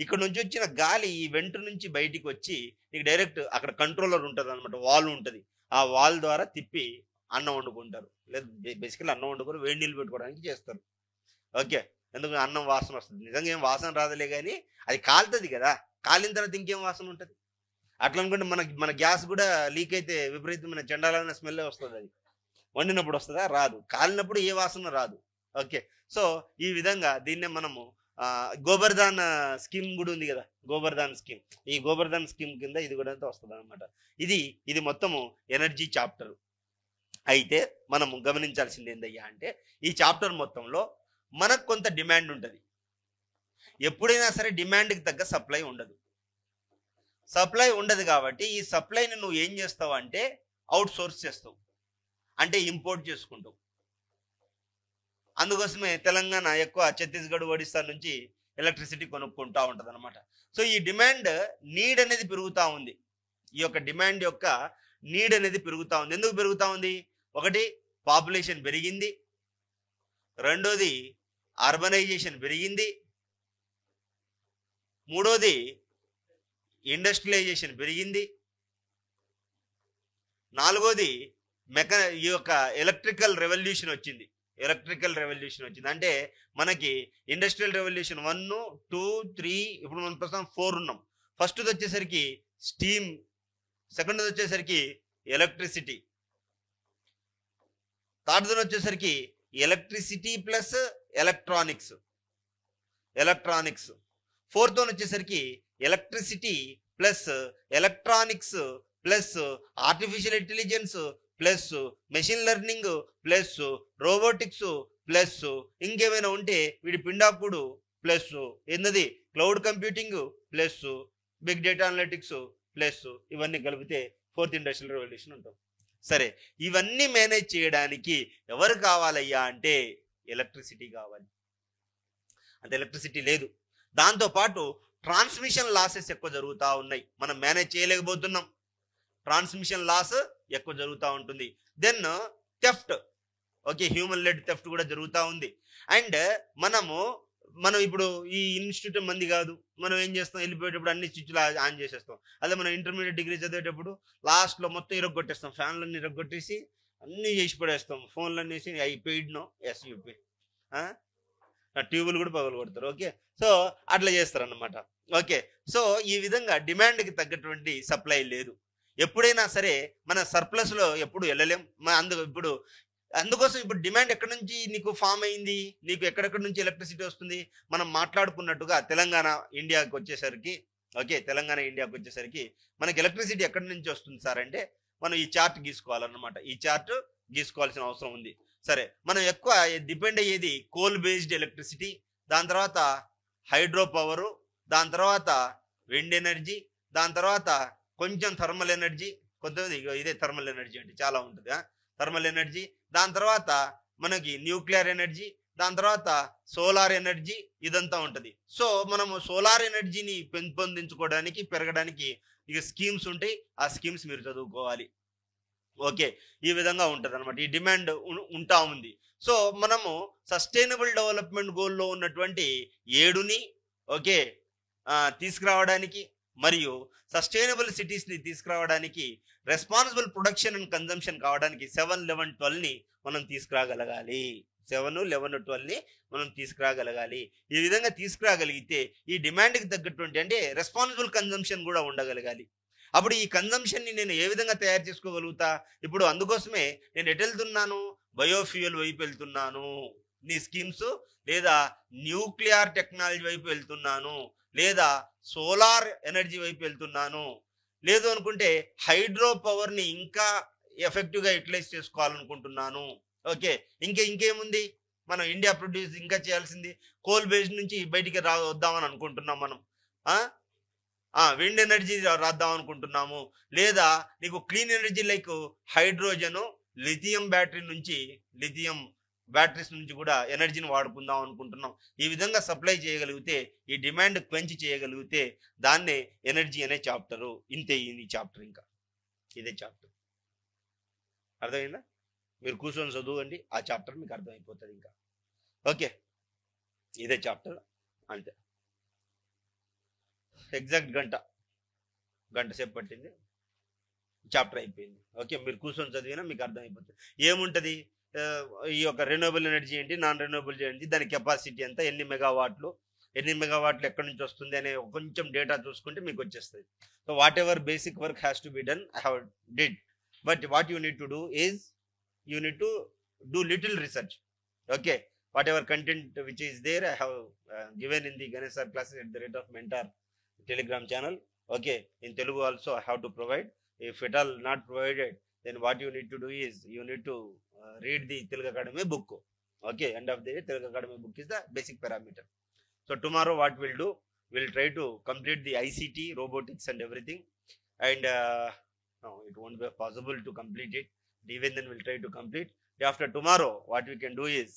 ఇక్కడ నుంచి వచ్చిన గాలి ఈ వెంట నుంచి బయటికి వచ్చి నీకు డైరెక్ట్ అక్కడ కంట్రోలర్ ఉంటుంది అనమాట, వాల్ ఉంటుంది. ఆ వాల్ ద్వారా తిప్పి అన్నం వండుకుంటారు. లేదు బేసికల్లీ అన్నం వండుకొని వేడి నీళ్ళు పెట్టుకోవడానికి చేస్తారు. ఓకే, ఎందుకు అన్నం వాసన వస్తుంది, నిజంగా ఏం వాసన రాదులే కానీ అది కాలుతుంది కదా, కాలిన తర్వాత ఇంకేం వాసన ఉంటుంది. అట్లా అనుకుంటే మన గ్యాస్ కూడా లీక్ అయితే విపరీతమైన చండాలమైన స్మెల్ వస్తుంది. అది వండినప్పుడు వస్తుందా? రాదు. కాలినప్పుడు ఏ వాసన రాదు. ఓకే, సో ఈ విధంగా దీన్నే మనము గోబర్ధన్ స్కీమ్ కూడా ఉంది కదా, గోబర్ధన్ స్కీమ్. ఈ గోబర్ధన్ స్కీమ్ కింద ఇది కూడా వస్తుంది అనమాట. ఇది మొత్తము ఎనర్జీ చాప్టర్. అయితే మనము గమనించాల్సింది ఏందయ్యా అంటే, ఈ చాప్టర్ మొత్తంలో మనకు కొంత డిమాండ్ ఉంటుంది. ఎప్పుడైనా సరే డిమాండ్కి తగ్గ సప్లై ఉండదు కాబట్టి ఈ సప్లైని నువ్వు ఏం చేస్తావు అంటే అవుట్ సోర్స్ చేస్తావు, అంటే ఇంపోర్ట్ చేసుకుంటావు. అందుకోసమే తెలంగాణ ఎక్కువ ఛత్తీస్గఢ్, ఒడిస్సా నుంచి ఎలక్ట్రిసిటీ కొనుక్కుంటా ఉంటుంది అనమాట. సో ఈ డిమాండ్ నీడ్ అనేది పెరుగుతూ ఉంది. ఈ యొక్క డిమాండ్ యొక్క నీడ్ అనేది పెరుగుతూ ఉంది. ఎందుకు పెరుగుతూ ఉంది? ఒకటి, పాపులేషన్ పెరిగింది. రెండోది, అర్బనైజేషన్ పెరిగింది. మూడోది, ఇండస్ట్రియలైజేషన్ పెరిగింది. నాలుగోది, ఈ యొక్క ఎలక్ట్రికల్ రెవల్యూషన్ వచ్చింది. అంటే మనకి ఇండస్ట్రియల్ రెవల్యూషన్ 1, 2, 3, ఇప్పుడు మనం ప్రస్తుతం 4 ఉన్నాం. ఫస్ట్ది వచ్చేసరికి స్టీమ్, సెకండ్ది వచ్చేసరికి ఎలక్ట్రిసిటీ, థర్డ్ది వచ్చేసరికి electricity plus electronics, fourth one వచ్చేసరికి electricity plus electronics plus artificial intelligence plus machine learning plus robotics plus ఇంకేమైనా ఉంటే వీడి పిండాకుడు ప్లస్ ఏంటది cloud computing plus big data analytics plus ఇవన్నీ కలిపితే 4th ఇండస్ట్రియల్ రెవల్యూషన్ ఉంటుంది. సరే, ఇవన్నీ మేనేజ్ చేయడానికి ఎవరు కావాలయ్యా అంటే ఎలక్ట్రిసిటీ కావాలి. అంత ఎలక్ట్రిసిటీ లేదు. దాంతోపాటు ట్రాన్స్మిషన్ లాసెస్ ఎక్కువ జరుగుతూ ఉన్నాయి, మనం మేనేజ్ చేయలేకపోతున్నాం. ట్రాన్స్మిషన్ లాస్ ఎక్కువ జరుగుతూ ఉంటుంది. Then theft, okay, human led theft కూడా జరుగుతూ ఉంది. అండ్ మనం ఇప్పుడు ఈ ఇన్స్టిట్యూట్ మంది కాదు, మనం ఏం చేస్తాం, వెళ్ళిపోయేటప్పుడు అన్ని స్విచ్లు ఆన్ చేసేస్తాం. అదే మనం ఇంటర్మీడియట్ డిగ్రీ చదివేటప్పుడు లాస్ట్లో మొత్తం ఇరగొట్టేస్తాం, ఫ్యాన్లన్నీ ఇరగొట్టేసి అన్నీ చేసి పడేస్తాం, ఫోన్లన్నీ వేసి I paid no yes you pay, ట్యూబులు కూడా పగలు కొడతారు. ఓకే, సో అట్లా చేస్తారన్నమాట. ఓకే, సో ఈ విధంగా డిమాండ్కి తగ్గటువంటి సప్లై లేదు. ఎప్పుడైనా సరే మన సర్ప్లస్లో ఎప్పుడు వెళ్ళలేం. అందుకోసం ఇప్పుడు డిమాండ్ ఎక్కడి నుంచి నీకు ఫామ్ అయింది, నీకు ఎక్కడెక్కడి నుంచి ఎలక్ట్రిసిటీ వస్తుంది. మనం మాట్లాడుకున్నట్టుగా తెలంగాణ ఇండియాకి వచ్చేసరికి మనకి ఎలక్ట్రిసిటీ ఎక్కడి నుంచి వస్తుంది సార్ అంటే మనం ఈ చార్ట్ గీసుకోవాలన్నమాట. ఈ చార్ట్ గీసుకోవాల్సిన అవసరం ఉంది. సరే, మనం ఎక్కువ డిపెండ్ అయ్యేది కోల్ బేస్డ్ ఎలక్ట్రిసిటీ, దాని తర్వాత హైడ్రో పవరు, దాని తర్వాత విండ్ ఎనర్జీ, దాని తర్వాత కొంచెం థర్మల్ ఎనర్జీ, కొంతమంది ఇదే థర్మల్ ఎనర్జీ అంటే చాలా ఉంటుంది, థర్మల్ ఎనర్జీ, దాని తర్వాత మనకి న్యూక్లియర్ ఎనర్జీ, దాని తర్వాత సోలార్ ఎనర్జీ, ఇదంతా ఉంటుంది. సో మనము సోలార్ ఎనర్జీని పెంపొందించుకోవడానికి పెరగడానికి ఇక స్కీమ్స్ ఉంటాయి, ఆ స్కీమ్స్ మీరు చదువుకోవాలి. ఓకే, ఈ విధంగా ఉంటుంది అనమాట. ఈ డిమాండ్ ఉంటా ఉంది. సో మనము సస్టైనబుల్ డెవలప్మెంట్ గోల్లో ఉన్నటువంటి 7ని ఓకే తీసుకురావడానికి మరియు సస్టైనబుల్ సిటీస్ని తీసుకురావడానికి, రెస్పాన్సిబుల్ ప్రొడక్షన్ అండ్ కన్జంప్షన్ కావడానికి 7, 11, 12ని మనం తీసుకురాగలగాలి. 7, 11, 12ని మనం తీసుకురాగలగాలి. ఈ విధంగా తీసుకురాగలిగితే ఈ డిమాండ్కి తగ్గటువంటి అంటే రెస్పాన్సిబుల్ కన్జంప్షన్ కూడా ఉండగలగాలి. అప్పుడు ఈ కన్జంప్షన్ని నేను ఏ విధంగా తయారు చేసుకోగలుగుతా? ఇప్పుడు అందుకోసమే నేను ఎటు వెళ్తున్నాను, బయోఫ్యూయల్ వైపు వెళ్తున్నాను నీ స్కీమ్స్, లేదా న్యూక్లియర్ టెక్నాలజీ వైపు వెళ్తున్నాను, లేదా సోలార్ ఎనర్జీ వైపు వెళ్తున్నాను, లేదు అనుకుంటే హైడ్రో పవర్ని ఇంకా ఎఫెక్టివ్గా యూటిలైజ్ చేసుకోవాలనుకుంటున్నాను. ఓకే, ఇంకేముంది మనం ఇండియా ప్రొడ్యూస్ ఇంకా చేయాల్సింది కోల్ బేస్డ్ నుంచి బయటికి వద్దామని అనుకుంటున్నాం మనం. విండ్ ఎనర్జీ రాద్దాం అనుకుంటున్నాము. లేదా నీకు clean energy like hydrogen, lithium batteries నుంచి కూడా ఎనర్జీని వాడుకుందాం అనుకుంటున్నాం. ఈ విధంగా సప్లై చేయగలిగితే, ఈ డిమాండ్ క్వెంచ్ చేయగలిగితే దాన్నే ఎనర్జీ అనే చాప్టరు. ఇంతే ఈ చాప్టర్, ఇంకా ఇదే చాప్టర్. అర్థమైందా? మీరు కూర్చొని చదువుకోండి, ఆ చాప్టర్ మీకు అర్థమైపోతుంది ఇంకా. ఓకే, ఇదే చాప్టర్, అంతే. ఎగ్జాక్ట్ గంట సేపు పట్టింది, చాప్టర్ అయిపోయింది. ఓకే, మీరు కూర్చొని చదివినా మీకు అర్థమైపోతుంది. ఏముంటుంది ఈ యొక్క రెన్యూవబుల్ ఎనర్జీ ఏంటి, నాన్ రెన్యూవబుల్ ఏంటి, దాని కెపాసిటీ ఎంత, ఎన్ని మెగావాట్లు ఎక్కడి నుంచి వస్తుంది అనే కొంచెం డేటా చూసుకుంటే మీకు వచ్చేస్తుంది. So what ever basic work has to be done, I have did. But what you need to do is you need to do little research. Okay, whatever content which is there, I have given in the Ganesh sir classes at the rate of mentor telegram channel. Okay, in Telugu also I have to provide. If at all not provided, then what you need to do is you need to read the Telugu Academy book. Okay, end of the day Telugu Academy book is the basic parameter. So tomorrow what we'll do, we'll try to complete the ICT, robotics and everything, and no, it won't be possible to complete it. Even then we'll try to complete. After tomorrow what we can do is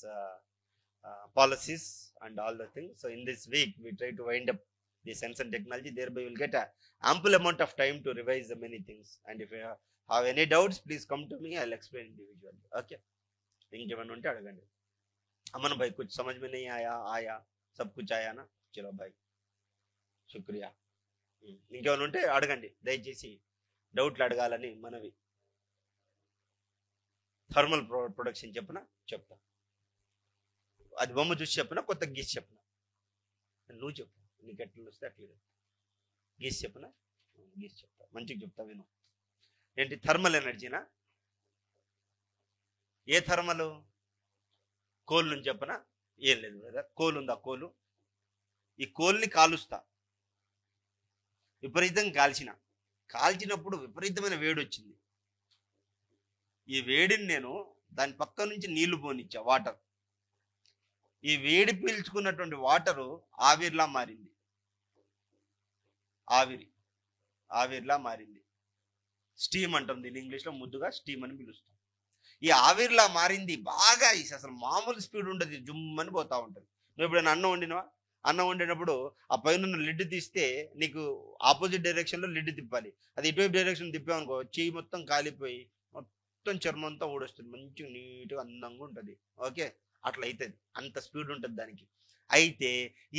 policies and all the things. So in this week we try to wind up the science and technology, thereby we'll get a ample amount of time to revise the many things. And if you have any doubts, please come to me, I'll explain individually. Okay, इंकेमन ఉంటే అడగండి. అమన్ భాయ్ कुछ समझ में नहीं आया सब कुछ आया ना, चलो भाई शुक्रिया. ఇంకేమన్నా ఉంటే అడగండి, దయచేసి డౌట్లు అడగాలని మనవి. థర్మల్ ప్రొడక్షన్ చెప్తా, అది బొమ్మ చూసి చెప్పినా, కొత్త గీసి చెప్పినా, నువ్వు చెప్పు, నీకు ఎట్లా వస్తే అట్లా గీసి చెప్పినా, గీసి చెప్తా, మంచిగా చెప్తా విను. ఏంటి థర్మల్ ఎనర్జీనా? ఏ థర్మల్? కోల్ నుంచి చెప్పనా? ఏం లేదు బ్రదర్, కోల్ ఉందా? ఈ కోల్ని కాలుస్తా, విపరీతంగా కాల్చినప్పుడు విపరీతమైన వేడి వచ్చింది. ఈ వేడిని నేను దాని పక్క నుంచి నీళ్లు పోనిచ్చా, వాటర్. ఈ వేడి పీల్చుకున్నటువంటి వాటరు ఆవిరిలా మారింది, ఆవిరిలా మారింది. స్టీమ్ అంటాం దీన్ని, ఇంగ్లీష్లో ముద్దుగా స్టీమ్ అని పిలుస్తాం. ఈ ఆవిరిలా మారింది, బాగా అసలు మామూలు స్పీడ్ ఉంటుంది, జుమ్మని పోతా ఉంటుంది. నువ్వు ఎప్పుడైనా అన్నం వండినప్పుడు ఆ పైన లిడ్ తీస్తే నీకు ఆపోజిట్ డైరెక్షన్లో లిడ్ తిప్పాలి. అది ఇటువైపు డైరెక్షన్ తిప్పామనుకో, చెయ్యి మొత్తం కాలిపోయి మొత్తం చర్మం అంతా ఊడొస్తుంది, మంచిగా నీట్గా అందంగా ఉంటుంది. ఓకే, అట్లా అవుతుంది, అంత స్పీడ్ ఉంటుంది దానికి. అయితే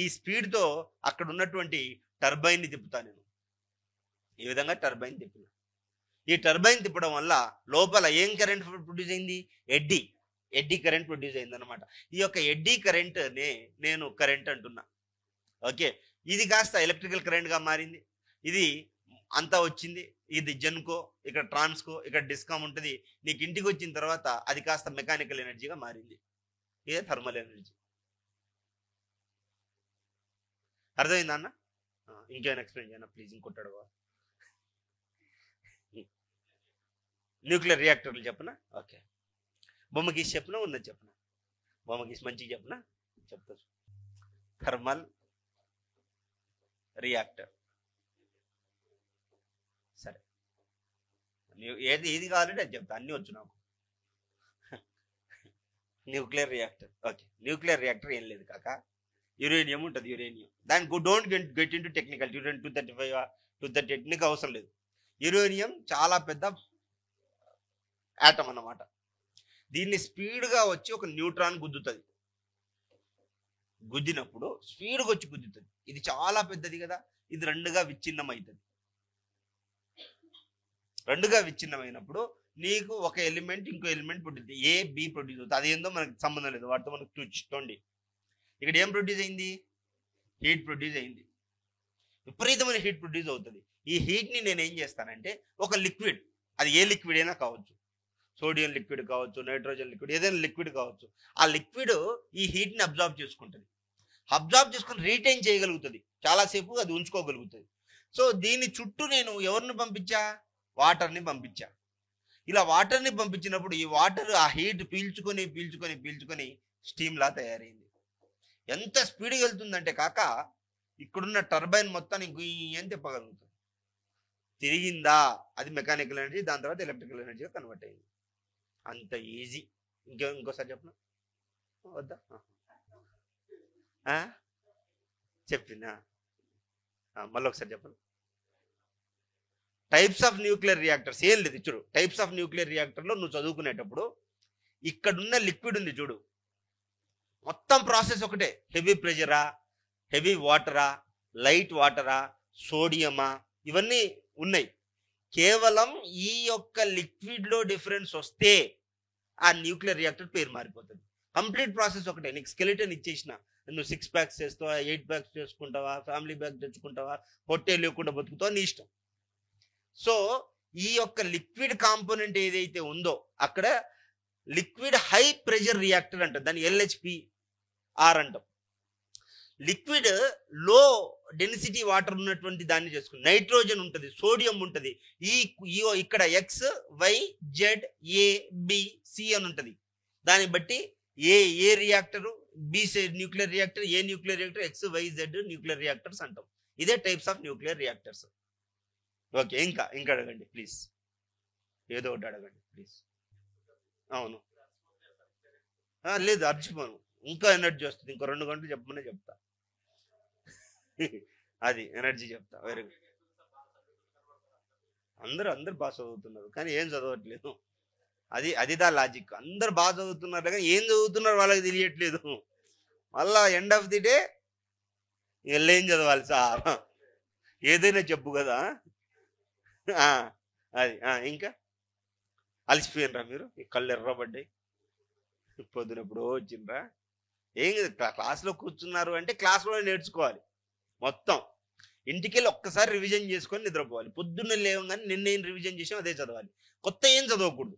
ఈ స్పీడ్తో అక్కడ ఉన్నటువంటి టర్బైన్ని తిప్పుతా నేను. ఈ విధంగా టర్బైన్ తిప్పిన. ఈ టర్బైన్ తిప్పడం వల్ల లోపల ఏం కరెంట్ ప్రొడ్యూస్ అయింది? ఎడ్డీ కరెంట్ ప్రొడ్యూస్ అయింది అనమాట. ఈ యొక్క ఎడ్డీ కరెంట్నే నేను కరెంట్ అంటున్నా. ఓకే, ఇది కాస్త ఎలక్ట్రికల్ కరెంట్గా మారింది. ఇది అంతా వచ్చింది, ఇది జెన్కో, ఇక్కడ ట్రాన్స్కో, ఇక్కడ డిస్కామ్ ఉంటుంది. నీకు ఇంటికి వచ్చిన తర్వాత అది కాస్త మెకానికల్ ఎనర్జీగా మారింది. ఇదే థర్మల్ ఎనర్జీ. అర్థమైందా అన్న? ఇంకేమైనా ఎక్స్ప్లెయిన్ చేయనా ప్లీజ్? ఇంకోటి అడగవా? న్యూక్లియర్ రియాక్టర్లు చెప్పనా? ఓకే, బొమ్మ గీసి చెప్పనా, ఉన్నది చెప్పనా? బొమ్మ గీసి మంచిగా చెప్పనా? చెప్తా. Thermal reactor. సరే, ఏది కావాలంటే అది చెప్తా, అన్నీ వచ్చు నాకు. Nuclear reactor. Okay, nuclear reactor ఏం లేదు కాక, యురేనియం ఉంటుంది. యురేనియం, దానికి డోంట్ గెట్ ఇంటూ టెక్నికల్. 235 238 అవసరం లేదు. యురేనియం చాలా పెద్ద ఆటం అన్నమాట. దీన్ని స్పీడ్గా వచ్చి ఒక న్యూట్రాన్ గుద్దుతుంది. గుద్దినప్పుడు స్పీడ్గా వచ్చి గుద్దుతుంది. ఇది చాలా పెద్దది కదా, ఇది రెండుగా విచ్ఛిన్నం అవుతుంది. రెండుగా విచ్ఛిన్నమైనప్పుడు నీకు ఒక ఎలిమెంట్ ఇంకో element produce, A B produce అవుతుంది. అదేందో మనకు సంబంధం లేదు, వాటితో మనకు చూడండి. ఇక్కడ ఏం ప్రొడ్యూస్ అయింది? హీట్ ప్రొడ్యూస్ అయింది. విపరీతమైన హీట్ ప్రొడ్యూస్ అవుతుంది. ఈ హీట్ని నేను ఏం చేస్తానంటే, ఒక లిక్విడ్, అది ఏ లిక్విడ్ అయినా కావచ్చు, సోడియం లిక్విడ్ కావచ్చు, నైట్రోజన్ లిక్విడ్, ఏదైనా లిక్విడ్ కావచ్చు. ఆ లిక్విడ్ ఈ హీట్ని అబ్జార్బ్ చేసుకుంటుంది. అబ్జార్బ్ చేసుకుని రీటైన్ చేయగలుగుతుంది, చాలాసేపు అది ఉంచుకోగలుగుతుంది. సో దీని చుట్టూ నేను ఎవరిని పంపించా? వాటర్ని పంపించా. ఇలా వాటర్ని పంపించినప్పుడు ఈ వాటర్ ఆ హీట్ పీల్చుకొని స్టీమ్ లా తయారైంది. ఎంత స్పీడ్గా వెళ్తుందంటే కాక ఇక్కడున్న టర్బైన్ మొత్తానికి ఏం తిప్పగలుగుతుంది. తిరిగిందా అది మెకానికల్ ఎనర్జీ, దాని తర్వాత ఎలక్ట్రికల్ ఎనర్జీగా కన్వర్ట్ అయింది. అంత ఈజీ. ఇంకోసారి చెప్పనా వద్దా? చెప్పిందా? మళ్ళీ ఒకసారి చెప్పను. టైప్స్ ఆఫ్ న్యూక్లియర్ రియాక్టర్స్ ఏం లేదు చూడు. టైప్స్ ఆఫ్ న్యూక్లియర్ రియాక్టర్లో నువ్వు చదువుకునేటప్పుడు ఇక్కడున్న లిక్విడ్ ఉంది చూడు, మొత్తం ప్రాసెస్ ఒకటే. హెవీ ప్రెషరా, హెవీ వాటరా, లైట్ వాటరా, సోడియమా, ఇవన్నీ ఉన్నాయి. కేవలం ఈ యొక్క లిక్విడ్లో డిఫరెన్స్ వస్తే ఆ న్యూక్లియర్ రియాక్టర్ పేరు మారిపోతుంది. కంప్లీట్ ప్రాసెస్ ఒకటే. నీకు స్కెలిటన్ ఇచ్చేసిన, నువ్వు 6 ప్యాక్స్ చేస్తావా, 8 ప్యాక్స్ చేసుకుంటావా, ఫ్యామిలీ బ్యాగ్ తెచ్చుకుంటావా, పొట్టే లేకుండా బతుకుతావా, నీ ఇష్టం. సో ఈ యొక్క లిక్విడ్ కాంపోనెంట్ ఏదైతే ఉందో అక్కడ లిక్విడ్ హై ప్రెషర్ రియాక్టర్ అంటాం, దాన్ని LHPR అంటాం. లిక్విడ్ లో డెన్సిటీ వాటర్ ఉన్నటువంటి దాన్ని చేసుకుని నైట్రోజన్ ఉంటుంది, సోడియం ఉంటుంది. ఇక్కడ XYZABC అని ఉంటుంది. దాన్ని బట్టి A reactor, B nuclear reactor, A nuclear reactor, XYZ nuclear reactors అంటాం. ఇదే types of nuclear reactors. Okay, ఇంకా అడగండి ప్లీజ్. ఏదో ఒకటి అడగండి ప్లీజ్. అవును, లేదు అర్చిపోను, ఇంకా ఎనర్జీ వస్తుంది. ఇంకో 2 గంటలు చెప్పమనే చెప్తా. అది ఎనర్జీ చెప్తా. Very good. అందరూ బాగా చదువుతున్నారు కానీ ఏం చదవట్లేదు. అది దా లాజిక్. అందరు బాగా చదువుతున్నారు కానీ ఏం చదువుతున్నారు వాళ్ళకి తెలియట్లేదు. మళ్ళా ఎండ్ ఆఫ్ ది డే ఏం చదవాలి సార్, ఏదైనా చెప్పు కదా. అది ఇంకా అలసిపోయినరా మీరు? ఈ కళ్ళు ఎర్రబడ్డాయి. పొద్దున ఎప్పుడో వచ్చిండ్రా. ఏం క్లాస్లో కూర్చున్నారు అంటే క్లాస్లో నేర్చుకోవాలి మొత్తం. ఇంటికెళ్ళి ఒక్కసారి రివిజన్ చేసుకొని నిద్రపోవాలి. పొద్దున్న లేవగానే నిన్నేం రివిజన్ చేసాం అదే చదవాలి. కొత్త ఏం చదవకూడదు.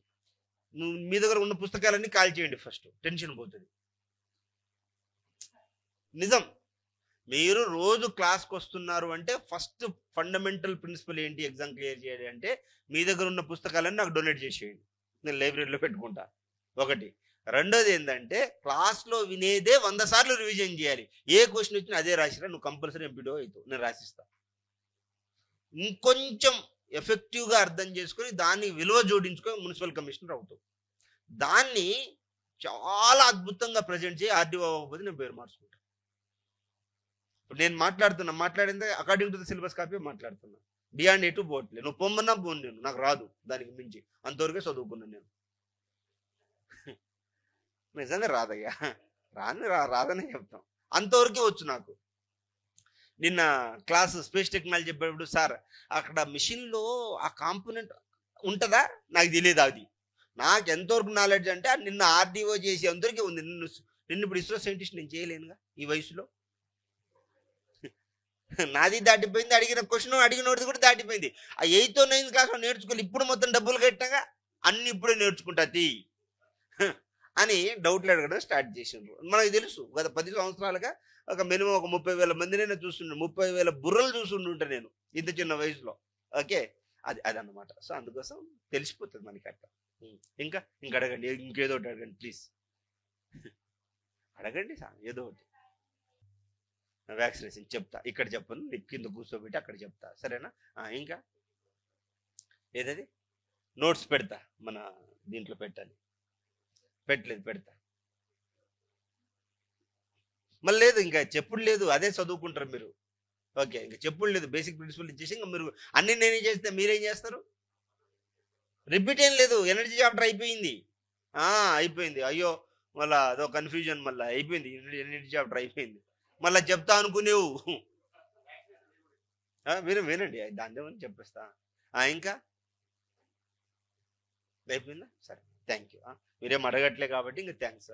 నువ్వు మీ దగ్గర ఉన్న పుస్తకాలన్నీ కాల్ చేయండి ఫస్ట్, టెన్షన్ పోతుంది. నిజం. మీరు రోజు క్లాస్కి వస్తున్నారు అంటే ఫస్ట్ ఫండమెంటల్ ప్రిన్సిపల్ ఏంటి ఎగ్జామ్ క్లియర్ చేయాలి అంటే మీ దగ్గర ఉన్న పుస్తకాలన్నీ నాకు డొనేట్ చేసేయండి, నేను లైబ్రరీలో పెట్టుకుంటా. ఒకటి. రెండోది ఏంటంటే క్లాస్లో వినేదే 100 సార్లు రివిజన్ చేయాలి. ఏ క్వశ్చన్ వచ్చినా అదే రాసిరా, నువ్వు కంపల్సరీ ఎంపీడో అవుతావు, నేను రాసిస్తా. ఇంకొంచెం ఎఫెక్టివ్గా అర్థం చేసుకొని దాన్ని విలువ జోడించుకొని మున్సిపల్ కమిషనర్ అవుతావు. దాన్ని చాలా అద్భుతంగా ప్రజెంట్ చేయి. ఆర్డీఓ అవ్వకపోతే నేను పేరు మార్చుకుంటాను. ఇప్పుడు నేను మాట్లాడిందే according to the syllabus copy మాట్లాడుతున్నా. బియాండ్ ఎటు పోవట్లేదు. నువ్వు పొమ్మన్నా పోను, నేను నాకు రాదు దానికి మించి. అంతవరకే చదువుకున్నాను నేను. నిజంగా రాదయ్యా, రాదనే చెప్తాం. అంతవరకే వచ్చు నాకు. నిన్న క్లాస్ స్పేస్ టెక్నాలజీ చెప్పేటప్పుడు సార్ అక్కడ మిషన్లో ఆ కాంపోనెంట్ ఉంటుందా నాకు తెలియదు. అది నాకు ఎంతవరకు నాలెడ్జ్ అంటే నిన్న ఆర్డీఓ చేసి అందరికీ ఉంది. నిన్ను ఇప్పుడు ఇస్రో సైంటిస్ట్ నేను చేయలేనుగా ఈ వయసులో. నాది దాటిపోయింది, అడిగిన క్వశ్చన్ అడిగినోడిది కూడా దాటిపోయింది. ఆ 8th 9th క్లాస్లో నేర్చుకోవాలి. ఇప్పుడు మొత్తం డబ్బులు కట్టాగా అన్ని ఇప్పుడే నేర్చుకుంటా అని డౌట్లు అడగడం స్టార్ట్ చేసిండ్రు. మనకు తెలుసు గత 10 సంవత్సరాలుగా ఒక మినిమం ఒక 30,000 మందినైనా చూస్తుండే, 30,000 బుర్రలు చూస్తుంటే నేను ఇంత చిన్న వయసులో. ఓకే, అదన్నమాట. సో అందుకోసం తెలిసిపోతుంది మనకి అట్లా. ఇంకా అడగండి, ఇంకేదో ఒకటి అడగండి ప్లీజ్. అడగండి సార్ ఏదో ఒకటి. వ్యాక్సినేషన్ చెప్తా, ఇక్కడ చెప్పను, కింద కూర్చోబెట్టి అక్కడ చెప్తా, సరేనా? ఇంకా ఏదది నోట్స్ పెడతా, మన దీంట్లో పెట్టాలి, పెట్టలేదు పెడతా. మళ్ళీ లేదు ఇంకా చెప్పుడు లేదు, అదే చదువుకుంటారు మీరు. ఓకే, ఇంకా చెప్పుడు లేదు, బేసిక్ ప్రిన్సిపల్ ఇచ్చేసి ఇంకా మీరు అన్ని నేనే చేస్తే మీరేం చేస్తారు? రిపీట్ ఏం లేదు, ఎనర్జీ చాప్టర్ అయిపోయింది. అయిపోయింది. అయ్యో మళ్ళా అదో కన్ఫ్యూజన్, మళ్ళీ అయిపోయింది, ఎనర్జీ చాప్టర్ అయిపోయింది. మళ్ళీ చెప్తా అనుకునేవు. వినండి, దాని చెప్పేస్తా. ఇంకా అయిపోయిందా? సరే, థ్యాంక్ యూ. మీరేం అడగట్లే కాబట్టి ఇంకా థ్యాంక్స్.